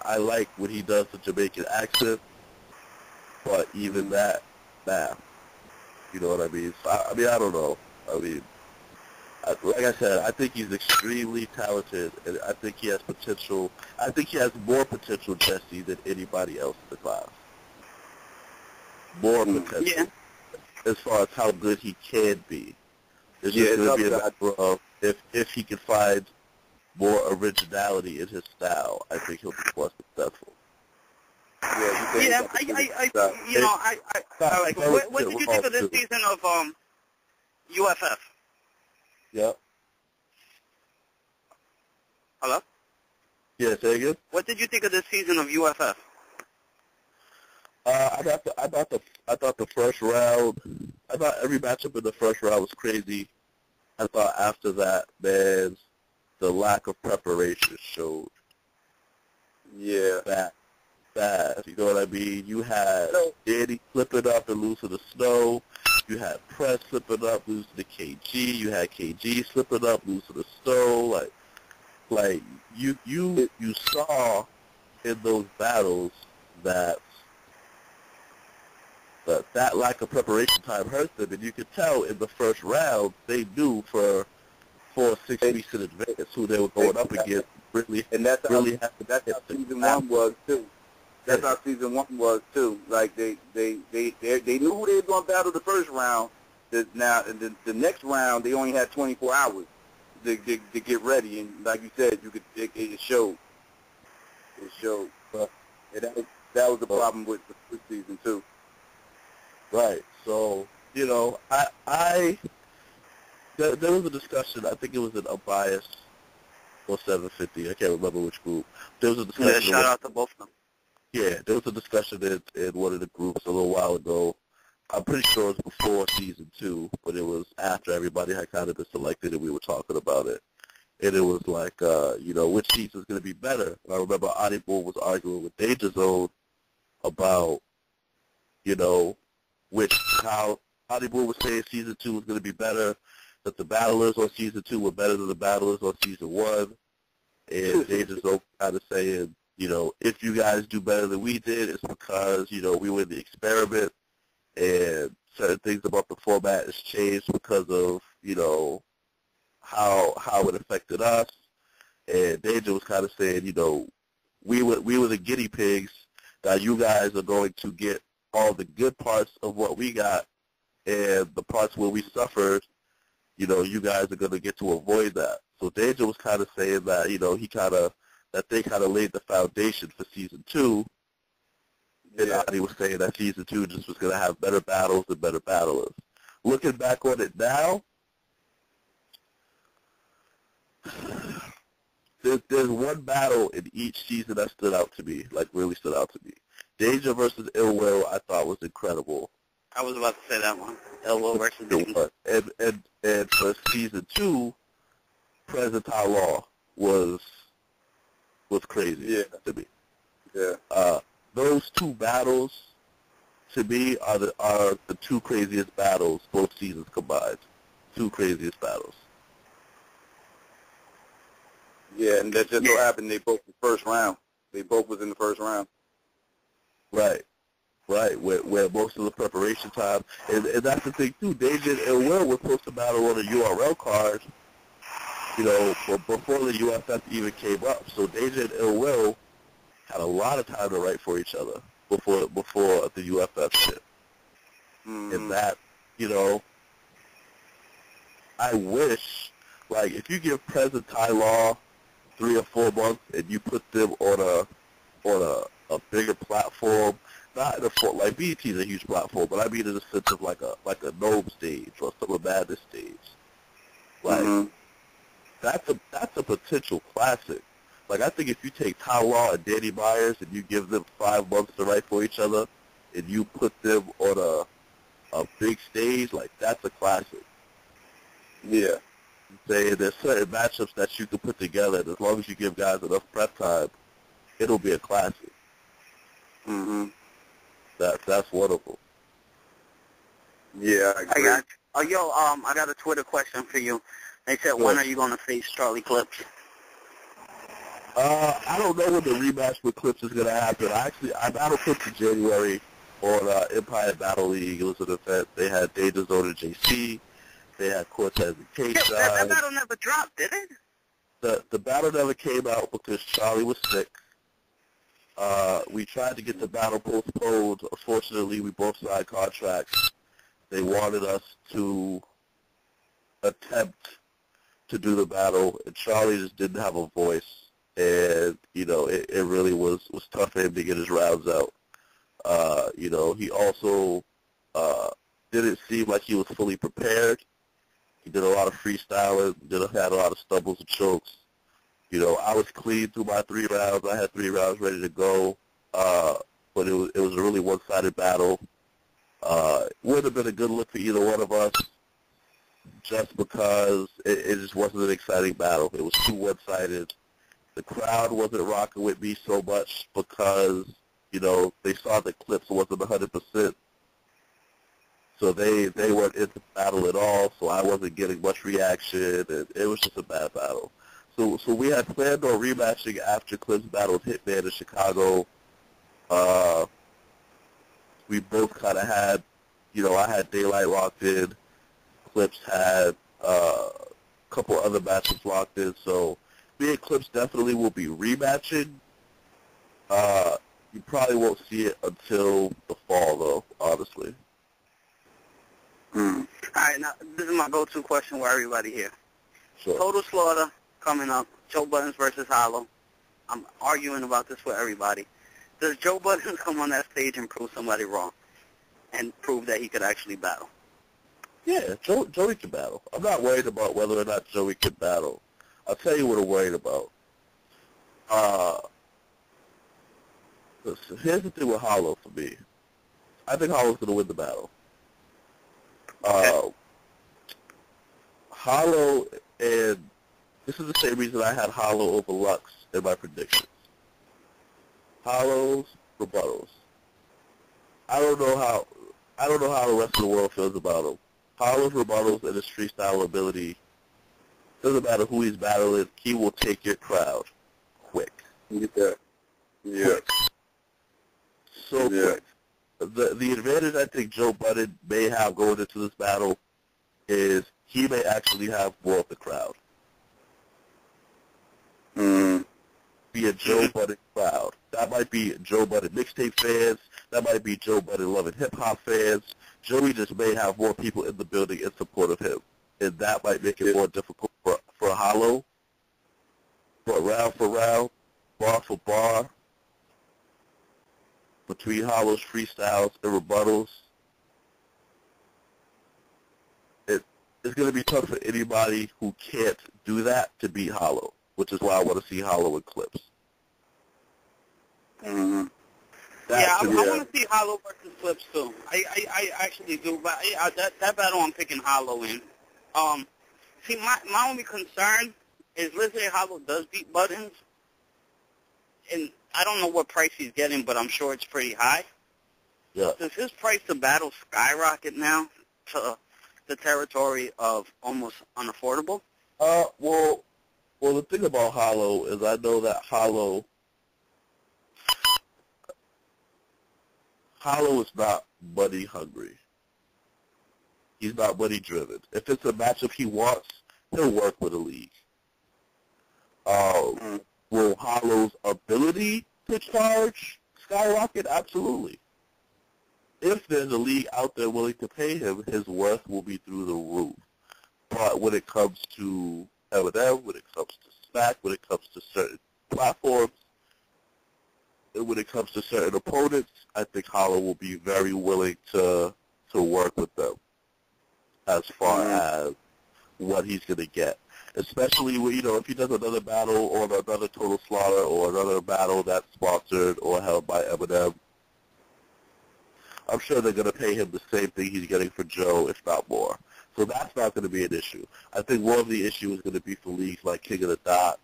I like when he does the Jamaican accent, but even that, you know what I mean? So, I don't know. Like I said, I think he's extremely talented, and I think he has potential. I think he has more potential, Jesse, than anybody else in the class. More potential. Yeah. As far as how good he can be. It's just going to be a matter of if he can find more originality in his style, I think he'll be more successful. I like. What did you think of this season of UFF? Yeah. Hello? Yeah, say again? What did you think of this season of UFF? I thought the first round. I thought every matchup in the first round was crazy. I thought after that, man, the lack of preparation showed. Yeah. Bad. You know what I mean? You had Danny slipping up and losing the snow. You had Press slipping up, losing to KG. You had KG slipping up, losing the snow. Like you saw in those battles that lack of preparation time hurt them, and you could tell in the first round they knew for 4 or 6 weeks in advance who they were going up against. And that's how season one was too. That's how season one was too. Like they knew who they were going to battle the first round. Now the next round they only had 24 hours to get ready, and like you said, it showed. It showed. And that was the problem with this season too. Right. So there was a discussion. I think it was in Unbiased or 750. I can't remember which group. There was a discussion. Yeah, shout out to both of them. Yeah, there was a discussion in one of the groups a little while ago. I'm pretty sure it was before season 2, but it was after everybody had kind of been selected and we were talking about it. And it was like, which season is going to be better? And I remember Adi Boom was arguing with Danger Zone about, how Adi Boom was saying season 2 was going to be better, that the battlers on season 2 were better than the battlers on season 1. And Danger Zone kind of saying, if you guys do better than we did, it's because, we were in the experiment and certain things about the format has changed because of, how it affected us. And Danger was kind of saying, you know, we were the guinea pigs. Now you guys are going to get all the good parts of what we got, and the parts where we suffered, you know, you guys are going to get to avoid that. So Danger was kind of saying that, you know, that they kind of laid the foundation for season 2. And he was saying that season 2 just was going to have better battles and better battlers. Looking back on it now, there's one battle in each season that stood out to me, like really stood out to me. Danger versus Ill Will, I thought was incredible. I was about to say that one. Ill Will versus Danger. And for season 2, President Law was crazy to me. Yeah. Those two battles, to me, are the two craziest battles, both seasons combined. Two craziest battles. Yeah, and that just so happened they both the first round. They both was in the first round. Right. Where most of the preparation time, and that's the thing too. Danger and Ill Will were supposed to battle on a URL card, you know, before the UFF even came up. So Danger and Ill Will had a lot of time to write for each other before the UFF shit. Mm-hmm. And that, you know, I wish, like, if you give President Ty Law 3 or 4 months and you put them on a bigger platform, not in a like BET is a huge platform, but I mean in the sense of like a Gnome stage or Summer Madness stage. Like that's a potential classic. Like I think if you take Ty Law and Danny Myers and you give them 5 months to write for each other and you put them on a big stage, like that's a classic. Yeah. Saying there's certain matchups that you can put together, and as long as you give guys enough prep time, it'll be a classic. Mhm. That's one of them. Yeah, I agree. I got a Twitter question for you. They said, when are you going to face Charlie Clips? I don't know when the rematch with Clips is going to happen. I battled Clips in January on Empire Battle League. It was an event. They had Danger Zone and JC. They had Cortez and K. That battle never dropped, did it? The battle never came out because Charlie was sick. We tried to get the battle postponed. Unfortunately, we both signed contracts. They wanted us to attempt to do the battle, and Charlie just didn't have a voice. And, you know, it really was tough for him to get his rounds out. You know, he also didn't seem like he was fully prepared. He did a lot of freestyling, had a lot of stumbles and chokes. You know, I was clean through my 3 rounds. I had 3 rounds ready to go, but it was a really one-sided battle. It would have been a good look for either one of us, just because it just wasn't an exciting battle. It was too one-sided. The crowd wasn't rocking with me so much because, you know, they saw the Clips wasn't 100%. So they weren't into the battle at all, so I wasn't getting much reaction, and it was just a bad battle. So we had planned on rematching after Clips battled Hitman in Chicago. We both kind of had, you know, I had Daylyt locked in. Clips had a couple other matches locked in. So me and Clips definitely will be rematching. You probably won't see it until the fall, though, honestly. All right, now, this is my go-to question with everybody here. Sure. Total Slaughter coming up, Joe Buttons versus Hollow. I'm arguing about this with everybody. Does Joe Buttons come on that stage and prove somebody wrong and prove that he could actually battle? Yeah, Joey can battle. I'm not worried about whether or not Joey can battle. I'll tell you what I'm worried about. Listen, here's the thing with Hollow for me. I think Hollow's going to win the battle. Hollow, and this is the same reason I had Hollow over Lux in my predictions. Hollow's rebuttals. I don't know how the rest of the world feels about him. Hollow's rebuttals and his freestyle ability, doesn't matter who he's battling, he will take your crowd quick. Yeah. Yeah. Quick. So quick. The advantage I think Joe Budden may have going into this battle is he may actually have more of the crowd. Be a Joe Budden crowd. That might be Joe Budden mixtape fans. That might be Joe Budden loving hip-hop fans. Joey just may have more people in the building in support of him. And that might make it more difficult for Hollow. But round for round, bar for bar, between Hollow's freestyles and rebuttals, it's going to be tough for anybody who can't do that to beat Hollow, which is why I want to see Hollow in clips. I want to see Hollow versus Clips too. I actually do, but that battle I'm picking Hollow in. See, my only concern is, let's say Hollow does beat Buttons, and I don't know what price he's getting, but I'm sure it's pretty high. Yeah. Does his price to battle skyrocket now to the territory of almost unaffordable? Well, the thing about Hollow is I know that Hollow is not money hungry. He's not money driven. If it's a matchup he wants, he'll work with a league. Will Hollow's ability to charge skyrocket? Absolutely. If there's a league out there willing to pay him, his worth will be through the roof. But when it comes to Eminem, when it comes to Smack, when it comes to certain platforms, and when it comes to certain opponents, I think Hollow will be very willing to work with them as far as what he's going to get. Especially, if he does another battle or another Total Slaughter or another battle that's sponsored or held by Eminem, I'm sure they're going to pay him the same thing he's getting for Joe, if not more. So that's not going to be an issue. I think more of the issue is going to be for leagues like King of the Dot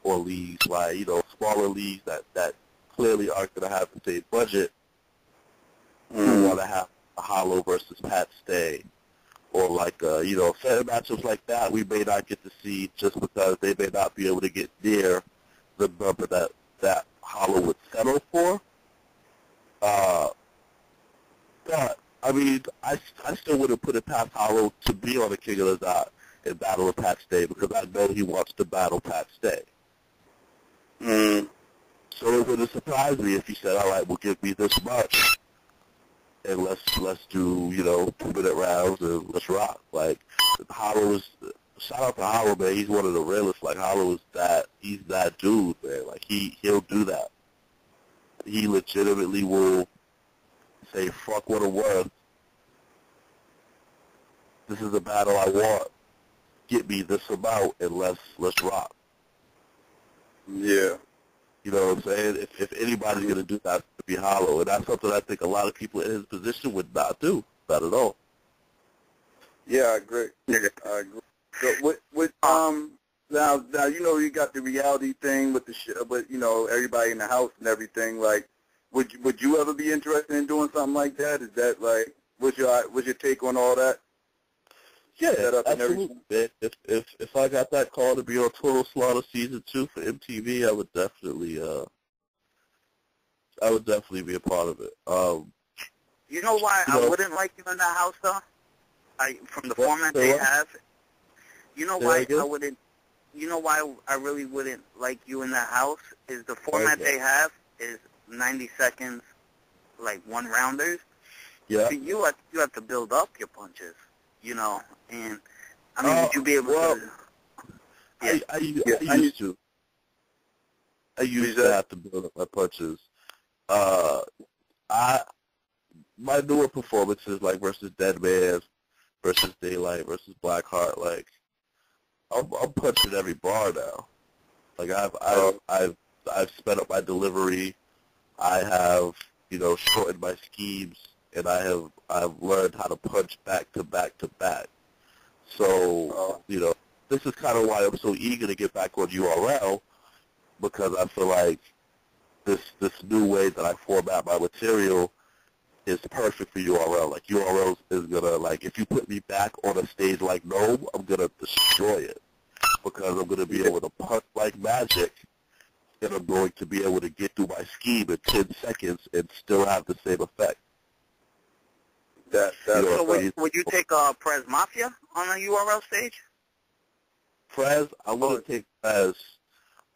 or leagues like, smaller leagues that clearly aren't going to have the same budget who want to have a Hollow versus Pat Stay. Or certain matchups like that we may not get to see just because they may not be able to get near the number that Hollow would settle for. But, I mean, I still wouldn't put it past Hollow to be on the King of the Dot and battle with Pat Stay because I know he wants to battle Pat Stay. So it wouldn't surprise me if he said, all right, well, give me this much, and let's do, 2-minute rounds, and let's rock. Like, Hollow is, shout out to Hollow, man, he's one of the realest. Like, Hollow is he's that dude, man. Like, he'll do that. He legitimately will say, fuck what I'm worth. This is the battle I want. Get me this amount, and let's rock. Yeah. You know what I'm saying? If anybody's going to do that, to be Hollow. And that's something I think a lot of people in his position would not do. Not at all. Yeah, I agree. I agree. So now you got the reality thing with everybody in the house and everything. Like, would you ever be interested in doing something like that? Is that like what's your take on all that? Yeah, absolutely. If I got that call to be on Total Slaughter Season 2 for MTV, I would definitely be a part of it. You know why I wouldn't like you in that house, though? From the format they have. You know why I wouldn't? You know why I really wouldn't like you in that house is the format they have is 90 seconds, like one-rounders. Yeah. So you have to build up your punches, and I mean, would you be able to? Yeah. I used to. I used to have to build up my punches. My newer performances, like versus Deadman, versus Daylyt, versus Blackheart, like I'm punching every bar now. Like I've sped up my delivery. I have shortened my schemes, and I've learned how to punch back to back to back. So this is kind of why I'm so eager to get back on URL, because I feel like this new way that I format my material is perfect for URL. Like, URL is gonna, like, if you put me back on a stage like Gnome, I'm gonna destroy it, because I'm gonna be able to punch like magic, and I'm going to be able to get through my scheme in 10 seconds and still have the same effect. So would you take Prez Mafia on a URL stage? Prez, I want to take Prez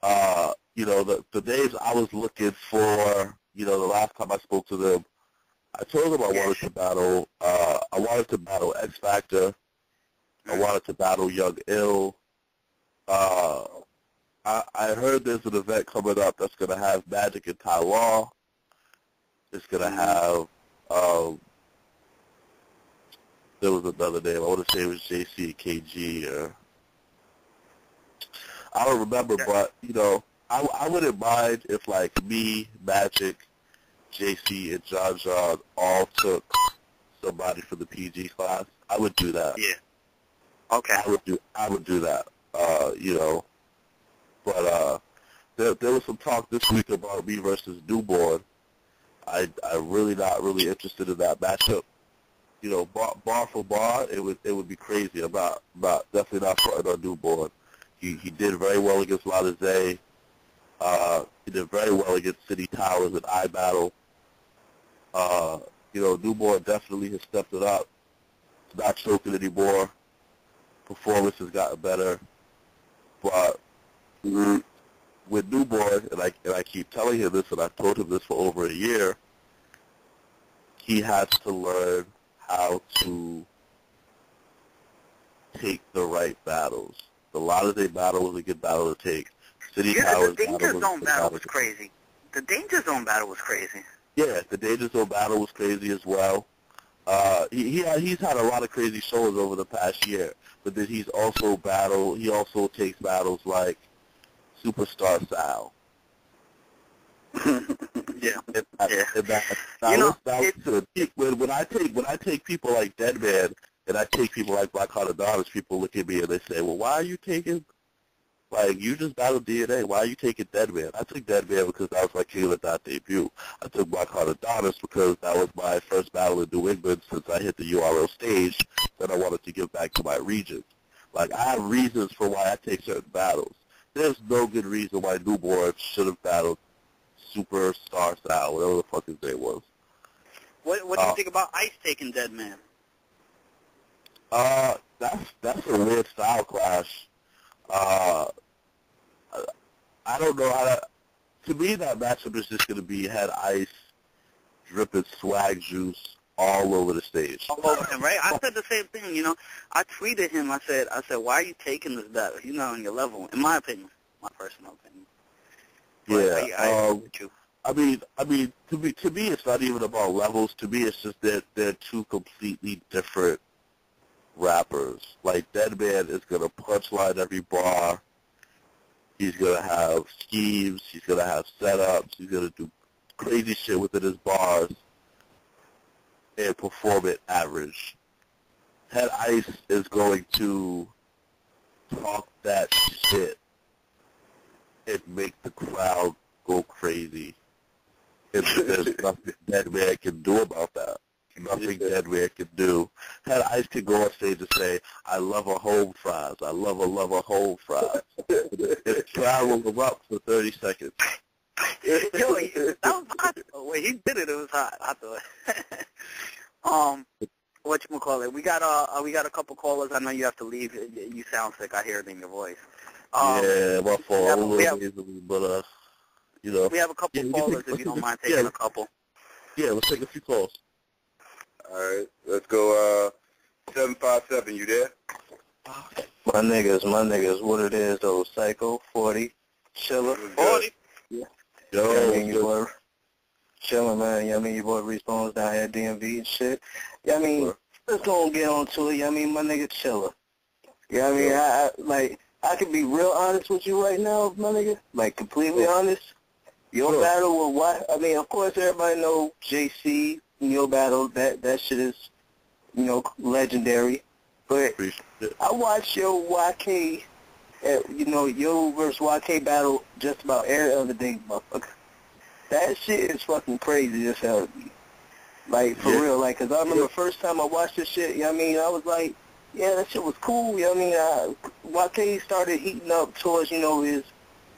The days I was looking for, the last time I spoke to them, I told them I wanted to battle X Factor. I wanted to battle Young Ill. I heard there's an event coming up that's going to have Magic and Ty Law. It's going to have, there was another name. I want to say it was JC and KG. Or, I don't remember, but, I wouldn't mind if, like, me, Magic, JC, and John all took somebody for the PG class. I would do that. Yeah. Okay. I would do that. But there was some talk this week about me versus Newborn. I'm really not really interested in that matchup. Bar for bar, it would be crazy. I'm not definitely not fronting on Newborn. He did very well against Lalize. He did very well against City Towers and iBattle. Newborn definitely has stepped it up. He's not choking anymore. Performance has gotten better. But with Newborn, and I keep telling him this, and I've told him this for over a year, he has to learn how to take the right battles. The Lalize battle was a good battle to take. City Towers the Danger Zone battle was crazy. The Danger Zone battle was crazy. Yeah, the Danger Zone battle was crazy as well. He's had a lot of crazy shows over the past year, but then he also takes battles like Superstar Sal. Yeah. When I take people like Deadman and I take people like Black Heart Adonis, people look at me and they say, well, why are you taking, like, you just battled DNA, why are you taking Deadman? I took Deadman because that was my King of That debut. I took Black Heart Adonis because that was my first battle in New England since I hit the URL stage that I wanted to give back to my region. Like, I have reasons for why I take certain battles. There's no good reason why Newborn should have battled Superstar Sal, whatever the fuck his name was. What do you think about Ice taking Deadman? That's a weird style clash. I don't know how to me, that matchup is just going to be Head Ice dripping swag juice all over the stage. All over him, right? I said the same thing, I tweeted him, I said, why are you taking this battle? You're not on your level, in my opinion, my personal opinion. But yeah. I agree with you. I mean, to me, it's not even about levels. To me, it's just that they're two completely different rappers. Like, Deadman is going to punchline every bar. He's going to have schemes. He's going to have setups. He's going to do crazy shit within his bars and perform it average. Head Ice is going to talk that shit and make the crowd go crazy. And there's nothing Deadman can do about that. Nothing Deadman can do. Head Ice can go on stage and say, I love a home fries. I love a home fries. And the crowd will erupt for 30 seconds. Yo, that was hot. When he did it, it was hot. I thought. Whatchamacallit? We got a couple callers. I know you have to leave. You sound sick. I hear it in your voice. Yeah, my fault. We have a couple callers if you don't mind taking a couple. Yeah, let's take a few calls. All right, let's go. 757, you there? My niggas, what it is though? Psycho 40, Chilla 40. Yeah. Yo, your boy, chilling, man. Your boy Respawns down here at DMV and shit. Let's go and get on to it. My nigga Chilla. I can be real honest with you right now, my nigga. Like, completely honest. Your battle with what? Of course, everybody know JC. Your battle, that shit is, legendary. But I watched your YK, your versus YK battle just about every other day, motherfucker. That shit is fucking crazy as hell to me. Like, for real, like, because I remember the first time I watched this shit, I was like, yeah, that shit was cool. YK started heating up towards, his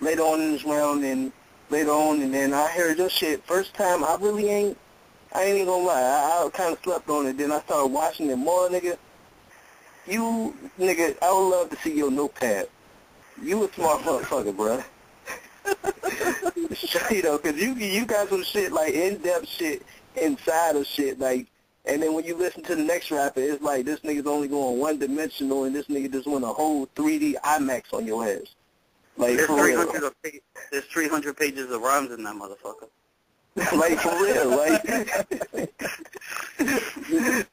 later on in this round and later on, and then I heard your shit first time. I ain't even gonna lie. I kind of slept on it. Then I started watching it more, nigga. I would love to see your notepad. You a smart motherfucker, bro. You know, because you got some shit, like, in-depth shit inside of shit, like, and then when you listen to the next rapper, it's like this nigga's only going one-dimensional, and this nigga just went a whole 3D IMAX on your ass. Like, There's for real. There's 300 pages of rhymes in that motherfucker. Like, for real,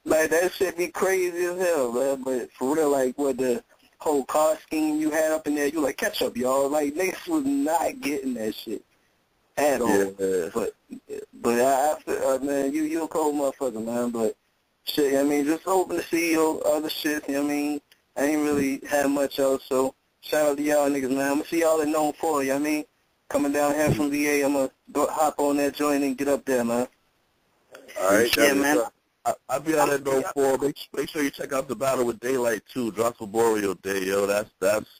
like that shit be crazy as hell, man. But for real, like, with the whole car scheme you had up in there, you like, catch up, y'all. Like, niggas was not getting that shit at all. Yeah. But after, man, you a cold motherfucker, man. But shit, I mean, just hoping to see your other shit. You know what I mean? I ain't really had much else, so shout out to y'all niggas, man. I'm gonna see y'all at Known For, you know what I mean? Coming down here from VA, I'm gonna go hop on that joint and get up there, man. All right, Yeah, man. I'll be out at No 4. Make sure you check out the battle with Daylyt too. Drops Memorial Day, yo. That's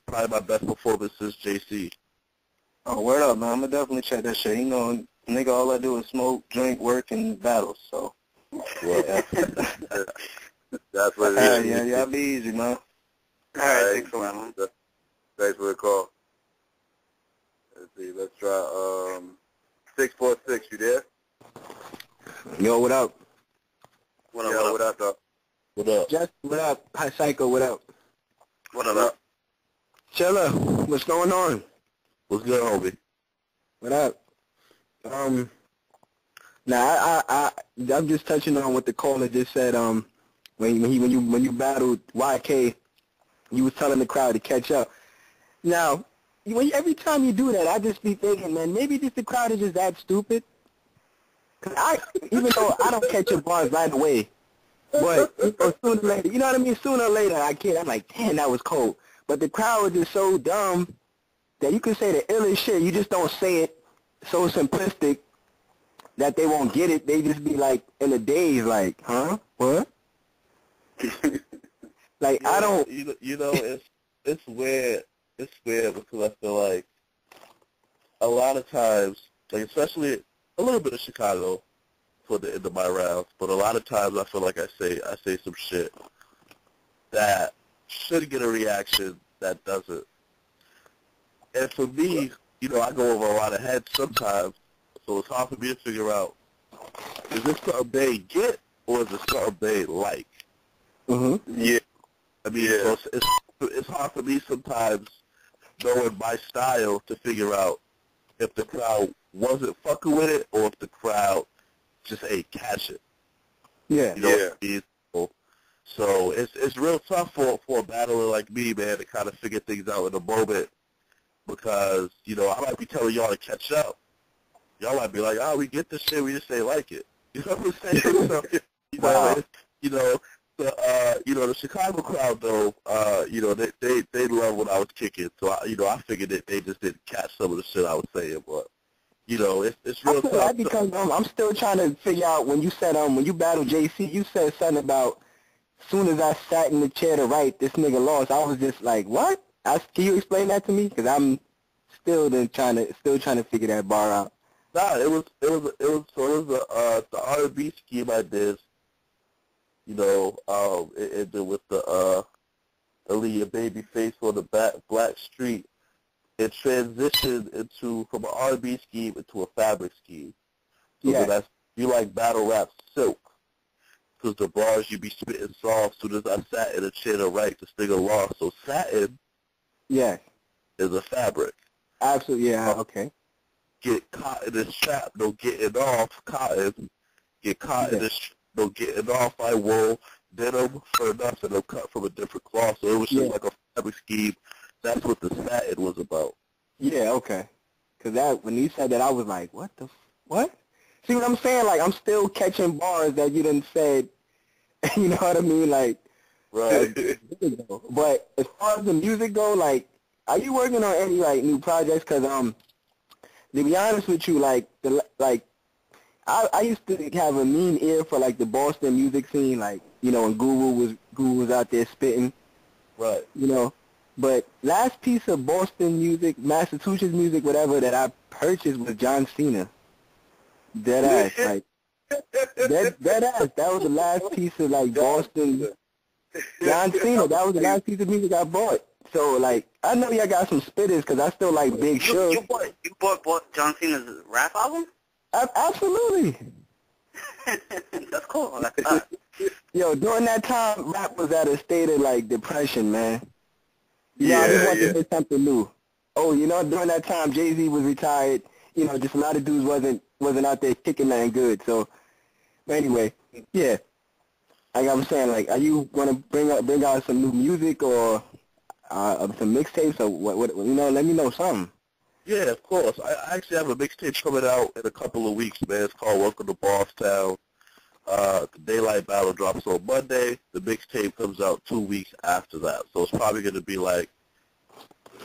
probably my best performance since JC. Oh, word up, man. I'm gonna definitely check that shit. You know, nigga, all I do is smoke, drink, work, and battle. So, yeah. That's what it is. Yeah, be easy, man. All right, thanks a lot, man. Thanks for the call. Let's see. Let's try 646. You there? Yo, what up? What up, What up, though? What up? Just what up? Hi, Psycho. What up? What up? Chilla, what's going on? What's good, homie? What up? Now I'm just touching on what the caller just said. When you battled YK, you was telling the crowd to catch up. Now, every time you do that, I just be thinking, man, maybe just the crowd is just that stupid. Cause even though I don't catch your bars right away, but sooner or later, you know what I mean? Sooner or later, I'm like, damn, that was cold. But the crowd was just so dumb that you can say the illest shit. You just don't say it so simplistic that they won't get it. They just be like in a daze, like, huh? What? Like, yeah, I don't. You know, it's weird. It's weird because I feel like a lot of times, like especially a little bit of Chicago for the end of my rounds, but a lot of times I feel like I say some shit that should get a reaction that doesn't. And for me, you know, I go over a lot of heads sometimes, so it's hard for me to figure out, is this something they get or is it something they like? Mm-hmm. Yeah. I mean, so it's hard for me sometimes, knowing my style, to figure out if the crowd wasn't fucking with it or if the crowd just ain't catch it. Yeah. You know what I mean? So it's real tough for a battler like me, man, to kind of figure things out in the moment because, you know, I might be telling y'all to catch up. Y'all might be like, oh, we get this shit, we just ain't like it. You know what I'm saying? So, the Chicago crowd though, they love what I was kicking. So I figured that they just didn't catch some of the shit I was saying, but you know, it's real tough. That because I'm still trying to figure out when you said when you battled JC, you said something about as soon as I sat in the chair to write, this nigga lost. I was just like, what? Can you explain that to me? Because I'm still trying to figure that bar out. Nah, it was the R&B scheme I did. You know, it did with the Aaliyah Babyface on the Black Street. It transitioned from an R&B scheme into a fabric scheme. So that's, you like battle rap silk. Because the bars you be spitting soft. Soon as I sat in a chair to write, this nigga lost. So satin, is a fabric. Absolutely, yeah. Okay. Get caught in this trap, no getting off. Cotton, get caught in this trap, no getting off. I wore denim for nothing. I'm cut from a different cloth. So it was just like a fabric scheme. That's what the satin was about. Yeah, okay. Because when you said that, I was like, what? See what I'm saying? Like, I'm still catching bars that you done said, you know what I mean? Like, right. But as far as the music go, like, are you working on any, like, new projects? Because, to be honest with you, I used to have a mean ear for, like, the Boston music scene, like, you know, when Guru was out there spitting. Right. You know? But last piece of Boston music, Massachusetts music, whatever, that I purchased was John Cena. Dead ass, like, dead ass. That was the last piece of, like, Boston. John Cena, that was the last piece of music I bought. So, like, I know y'all got some spitters because I still like Big Suge. You bought John Cena's rap album? Absolutely. That's cool. Yo, during that time, rap was at a state of, like, depression, man. You know, I just wanted to hear something new. Oh, you know, during that time, Jay-Z was retired. You know, just a lot of dudes wasn't out there kicking nothing good. So, but anyway, yeah. Like I was saying, like, are you gonna bring out some new music or some mixtapes or what? You know, let me know something. Yeah, of course. I actually have a mixtape coming out in a couple of weeks, man. It's called Welcome to Bosstown. The Daylyt Battle drops on Monday. The mixtape comes out 2 weeks after that. So it's probably going to be like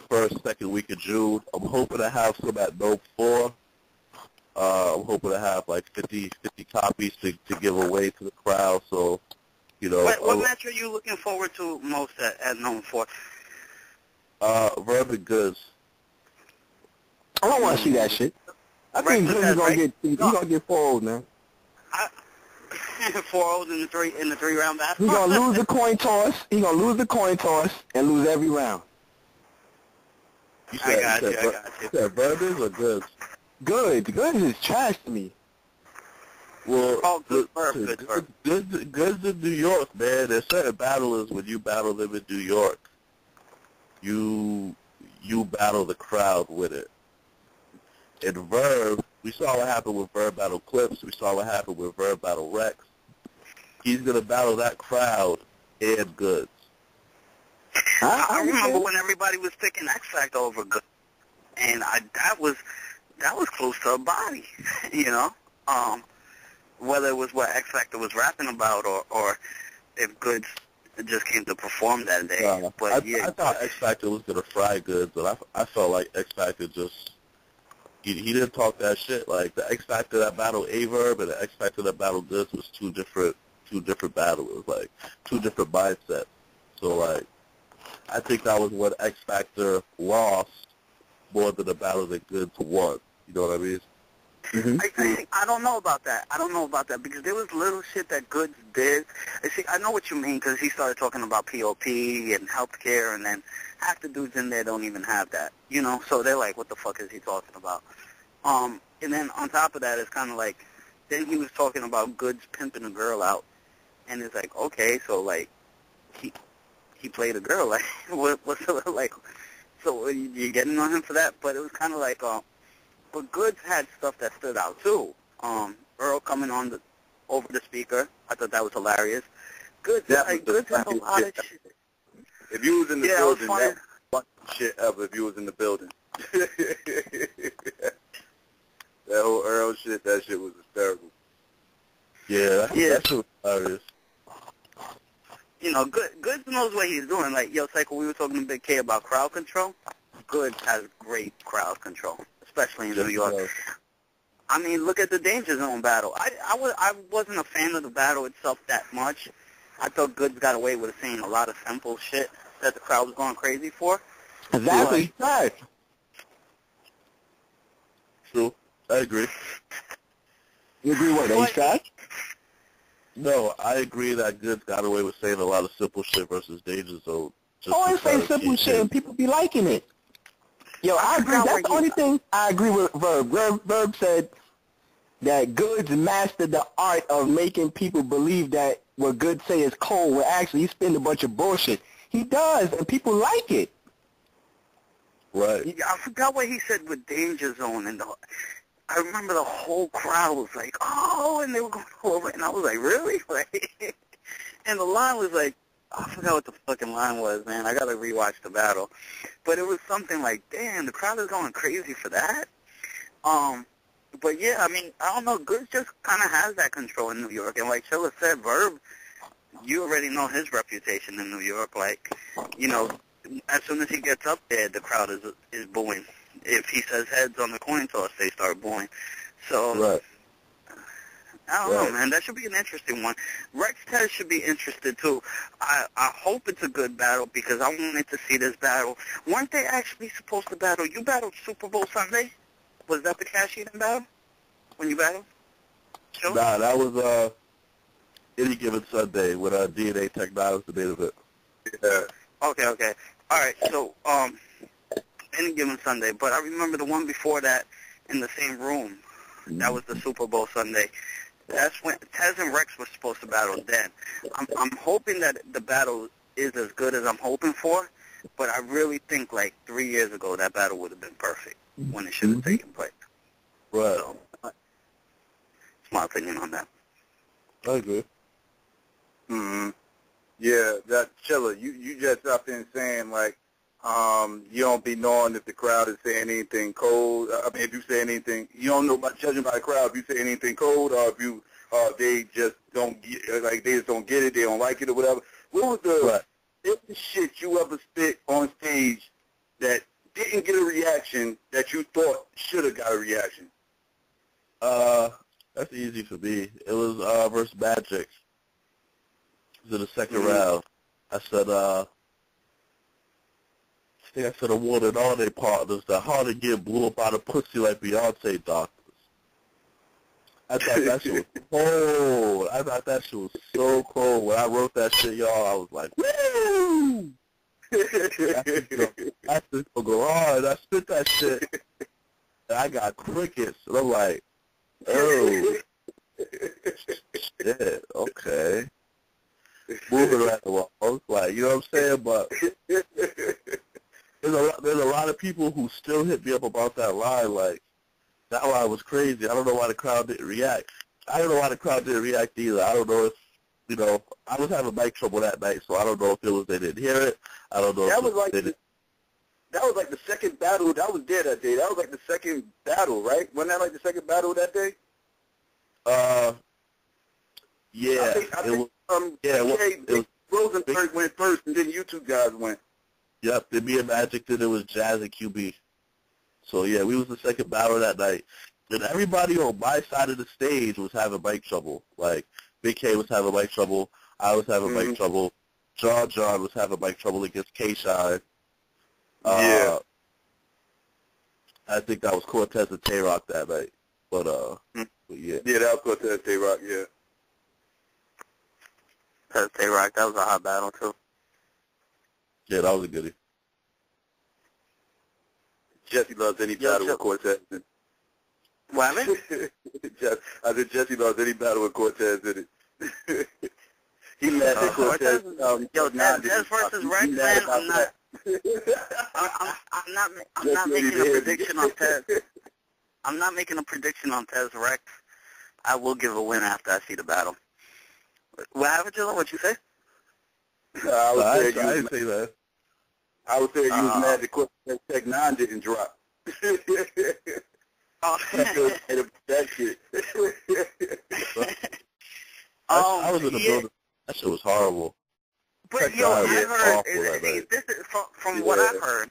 first, second week of June. I'm hoping to have some at Note 4. I'm hoping to have like 50 copies to give away to the crowd. So, you know. What match are you looking forward to most at Note 4? Verb and Goods. I don't want to see that shit. I think Goods is gonna get 4-0, man. 4-0 in the 3-round battle. He's gonna lose the coin toss. He's gonna lose the coin toss and lose every round. I got you. You said Verbers or Goods? Goods is trash to me. Well, Good. Goods in New York, man. There's certain battlers when you battle them in New York, you battle the crowd with it. In Verb, we saw what happened with Verb Battle Clips. We saw what happened with Verb Battle Rex. He's going to battle that crowd and Goods. I remember when everybody was picking X Factor over Goods, and that was close to a body, you know. Whether it was what X Factor was rapping about or if Goods just came to perform that day. But I thought X Factor was going to fry Goods, and I felt like X Factor just... He didn't talk that shit. Like, the X Factor that battled Averb and the X Factor that battled Goods was two different battlers, like, two different mindsets. So, like, I think that was what X Factor lost more than the battle that Goods won. You know what I mean? Mm-hmm. I don't know about that because there was little shit that Goods did. I know what you mean because he started talking about POP and healthcare, and then half the dudes in there don't even have that, you know. So they're like, "What the fuck is he talking about?" And then on top of that, it's kind of like, then he was talking about Goods pimping a girl out, and it's like, okay, so like he played a girl, like what's like, so you're getting on him for that? But it was kind of like, but Goods had stuff that stood out too. Earl coming on over the speaker, I thought that was hilarious. Goods had a lot of shit. If you was in the building, that was the shit ever if you was in the building. That whole Earl shit, that shit was hysterical. Yeah, that shit was hilarious. You know, Goods knows what he's doing. Like, yo, Psycho, we were talking to Big K about crowd control. Goods has great crowd control, especially in New York. I mean, look at the Danger Zone battle. I wasn't a fan of the battle itself that much. I thought Goods got away with saying a lot of simple shit that the crowd was going crazy for. Exactly. Right. True. I agree. You agree what, he's trash? No, I agree that Goods got away with saying a lot of simple shit versus Danger Zone. Always say simple shit and people be liking it. Yo, I agree. That's the only thing I agree with Verb. Verb said that Goods mastered the art of making people believe that what Goods say is cold, when actually he spin a bunch of bullshit. He does, and people like it. Right. I forgot what he said with Danger Zone, and I remember the whole crowd was like, oh, and they were going over, and I was like, really? Like, and the line was like, I forgot what the fucking line was, man. I gotta rewatch the battle, but it was something like, damn, the crowd is going crazy for that. But yeah, I mean, I don't know. Goods just kind of has that control in New York, and like Chilla said, Verb, you already know his reputation in New York. Like, you know, as soon as he gets up there, the crowd is booing. If he says heads on the coin toss, they start booing. So, right. I don't know, man. That should be an interesting one. Rex Tez should be interested, too. I hope it's a good battle because I wanted to see this battle. Weren't they actually supposed to battle? You battled Super Bowl Sunday? Was that the cash-in battle when you battled? Sure? Nah, that was Any Given Sunday with DNA Technology, the main event. Yeah. Okay. All right. So, any given Sunday, but I remember the one before that in the same room. That was the Super Bowl Sunday. That's when Tez and Rex were supposed to battle then. I'm hoping that the battle is as good as I'm hoping for, but I really think like 3 years ago that battle would have been perfect when it should have taken place. Right. So, that's my opinion on that. I agree. Mm-hmm. Yeah, that Chilla, you just up there saying like, you don't be knowing if the crowd is saying anything cold. I mean, if you say anything, you don't know about judging by the crowd if you say anything cold or if you, they just don't get, like they just don't get it, they don't like it or whatever. What was the shit you ever spit on stage that didn't get a reaction that you thought should have got a reaction? That's easy for me. It was versus Magic. It was in the second round. I said, I said I wanted all their partners that hard to get blew up out of pussy like Beyonce doctors. I thought that shit was cold. I thought that shit was so cold. When I wrote that shit, y'all, I was like, woo! I just go hard. I spit that shit, and I got crickets. And I'm like, oh, shit, okay. Moving right along. I was like, you know what I'm saying? But there's a lot of people who still hit me up about that line. Like, that line was crazy. I don't know why the crowd didn't react. I don't know why the crowd didn't react either. I don't know if, I was having mic trouble that night, so I don't know if it was they didn't hear it. I don't know that if was like they didn't. That was like the second battle. That was there that day. That was like the second battle, right? Wasn't that like the second battle that day? Yeah. Rosenberg went first, and then you two guys went. Yep, then me and Magic did it was Jazz and QB. So, yeah, we was the second battle that night. And everybody on my side of the stage was having mic trouble. Like, Big K was having mic trouble. I was having mic trouble. John was having mic trouble against K-Shine. Yeah. I think that was Cortez and Tay-Rock that night. But yeah. Yeah, that was Cortez Tay-Rock, yeah. Cortez Tay-Rock, that was a hot battle, too. Yeah, that was a goodie. Jesse loves any battle with Cortez. What happened? I said Jesse loves any battle with Cortez in it. He mad at Cortez. Tez versus Rex, man, I'm not making a prediction on Tez. I'm not making a prediction on Tez Rex. I will give a win after I see the battle. What happened, Jilla? What'd you say? I didn't say that. I would say you was mad that Cortez Tech 9 didn't drop. That shit. I was in the building. That shit was horrible. But yo, I heard. This is from what I've heard.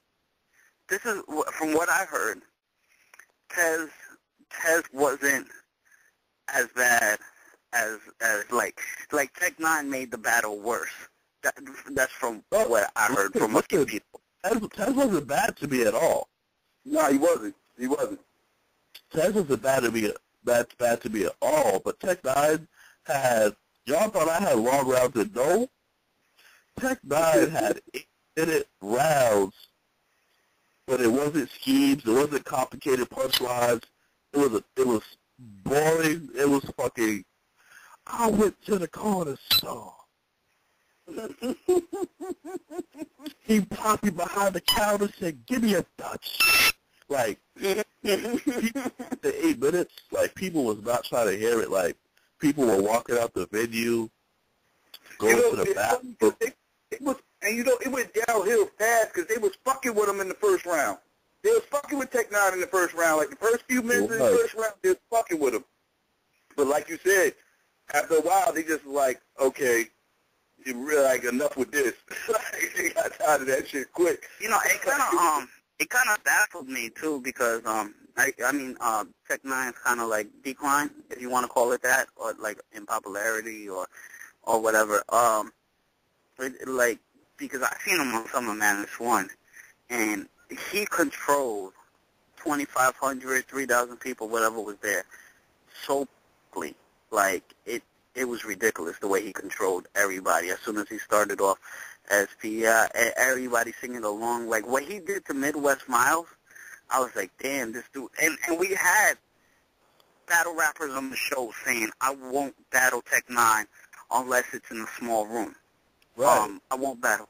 This is from what I heard. Tez wasn't as bad as like Tech 9 made the battle worse. That's from what I heard from a few people. Tez wasn't bad to me at all. No, he wasn't. He wasn't. Tez wasn't bad to me at all. But Tech 9 had, y'all thought I had long rounds and no? Tech 9 had 8-minute rounds, but it wasn't schemes. It wasn't complicated punchlines. It was boring. It was fucking, I went to the corner store. He popped me behind the counter and said, give me a Dutch. Like, the 8 minutes, like, people was not trying to hear it. Like, people were walking out the venue, going to the bathroom. It went downhill fast because they was fucking with him in the first round. They was fucking with Tech 9 in the first round. Like, the first few minutes in the first round, they was fucking with him. But like you said, after a while, they just like, okay, you really like enough with this. They got tired of that shit quick. It kind of baffled me too because Tech 9's kind of like decline, if you want to call it that, or like in popularity or whatever. Because I've seen him on Summer Madness 1, and he controlled 2,500, 3,000 people, whatever was there, so quickly. Like, it was ridiculous the way he controlled everybody as soon as he started off. SP, everybody singing along. Like, what he did to Midwest Miles, I was like, damn, this dude. And we had battle rappers on the show saying, I won't battle Tech 9 unless it's in a small room. Right. I won't battle.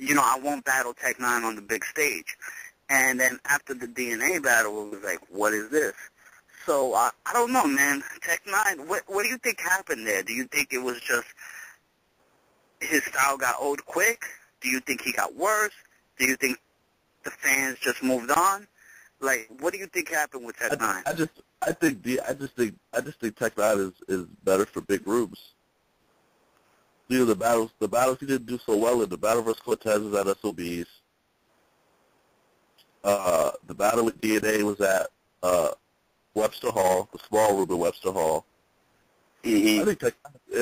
I won't battle Tech 9 on the big stage. And then after the DNA battle, it was like, what is this? So, I don't know, man. Tech 9, what do you think happened there? Do you think it was just his style got old quick? Do you think he got worse? Do you think the fans just moved on? Like, what do you think happened with Tech 9? I just think Tech 9 is better for big rooms. The battles he didn't do so well in. The battle versus Cortez was at SOBs. The battle with DNA was at Webster Hall, the small room in Webster Hall. Mm-hmm.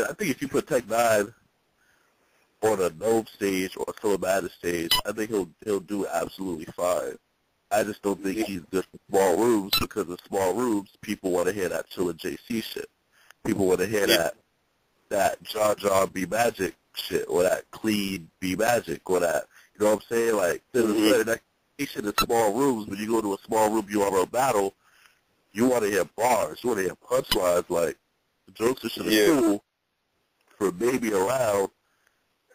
I think if you put Tech 9 on a Dome stage or a Summer Madness stage, I think he'll do absolutely fine. I just don't think he's good for small rooms, because in small rooms, people want to hear that Chilla JC shit. People want to hear that John B Magic shit, or that clean B Magic, or that, you know what I'm saying? Like, there's a certain expectation in small rooms. When you go to a small room URL battle, you want to hear bars, you want to hear punchlines, like, the jokes are shit are cool for maybe a round,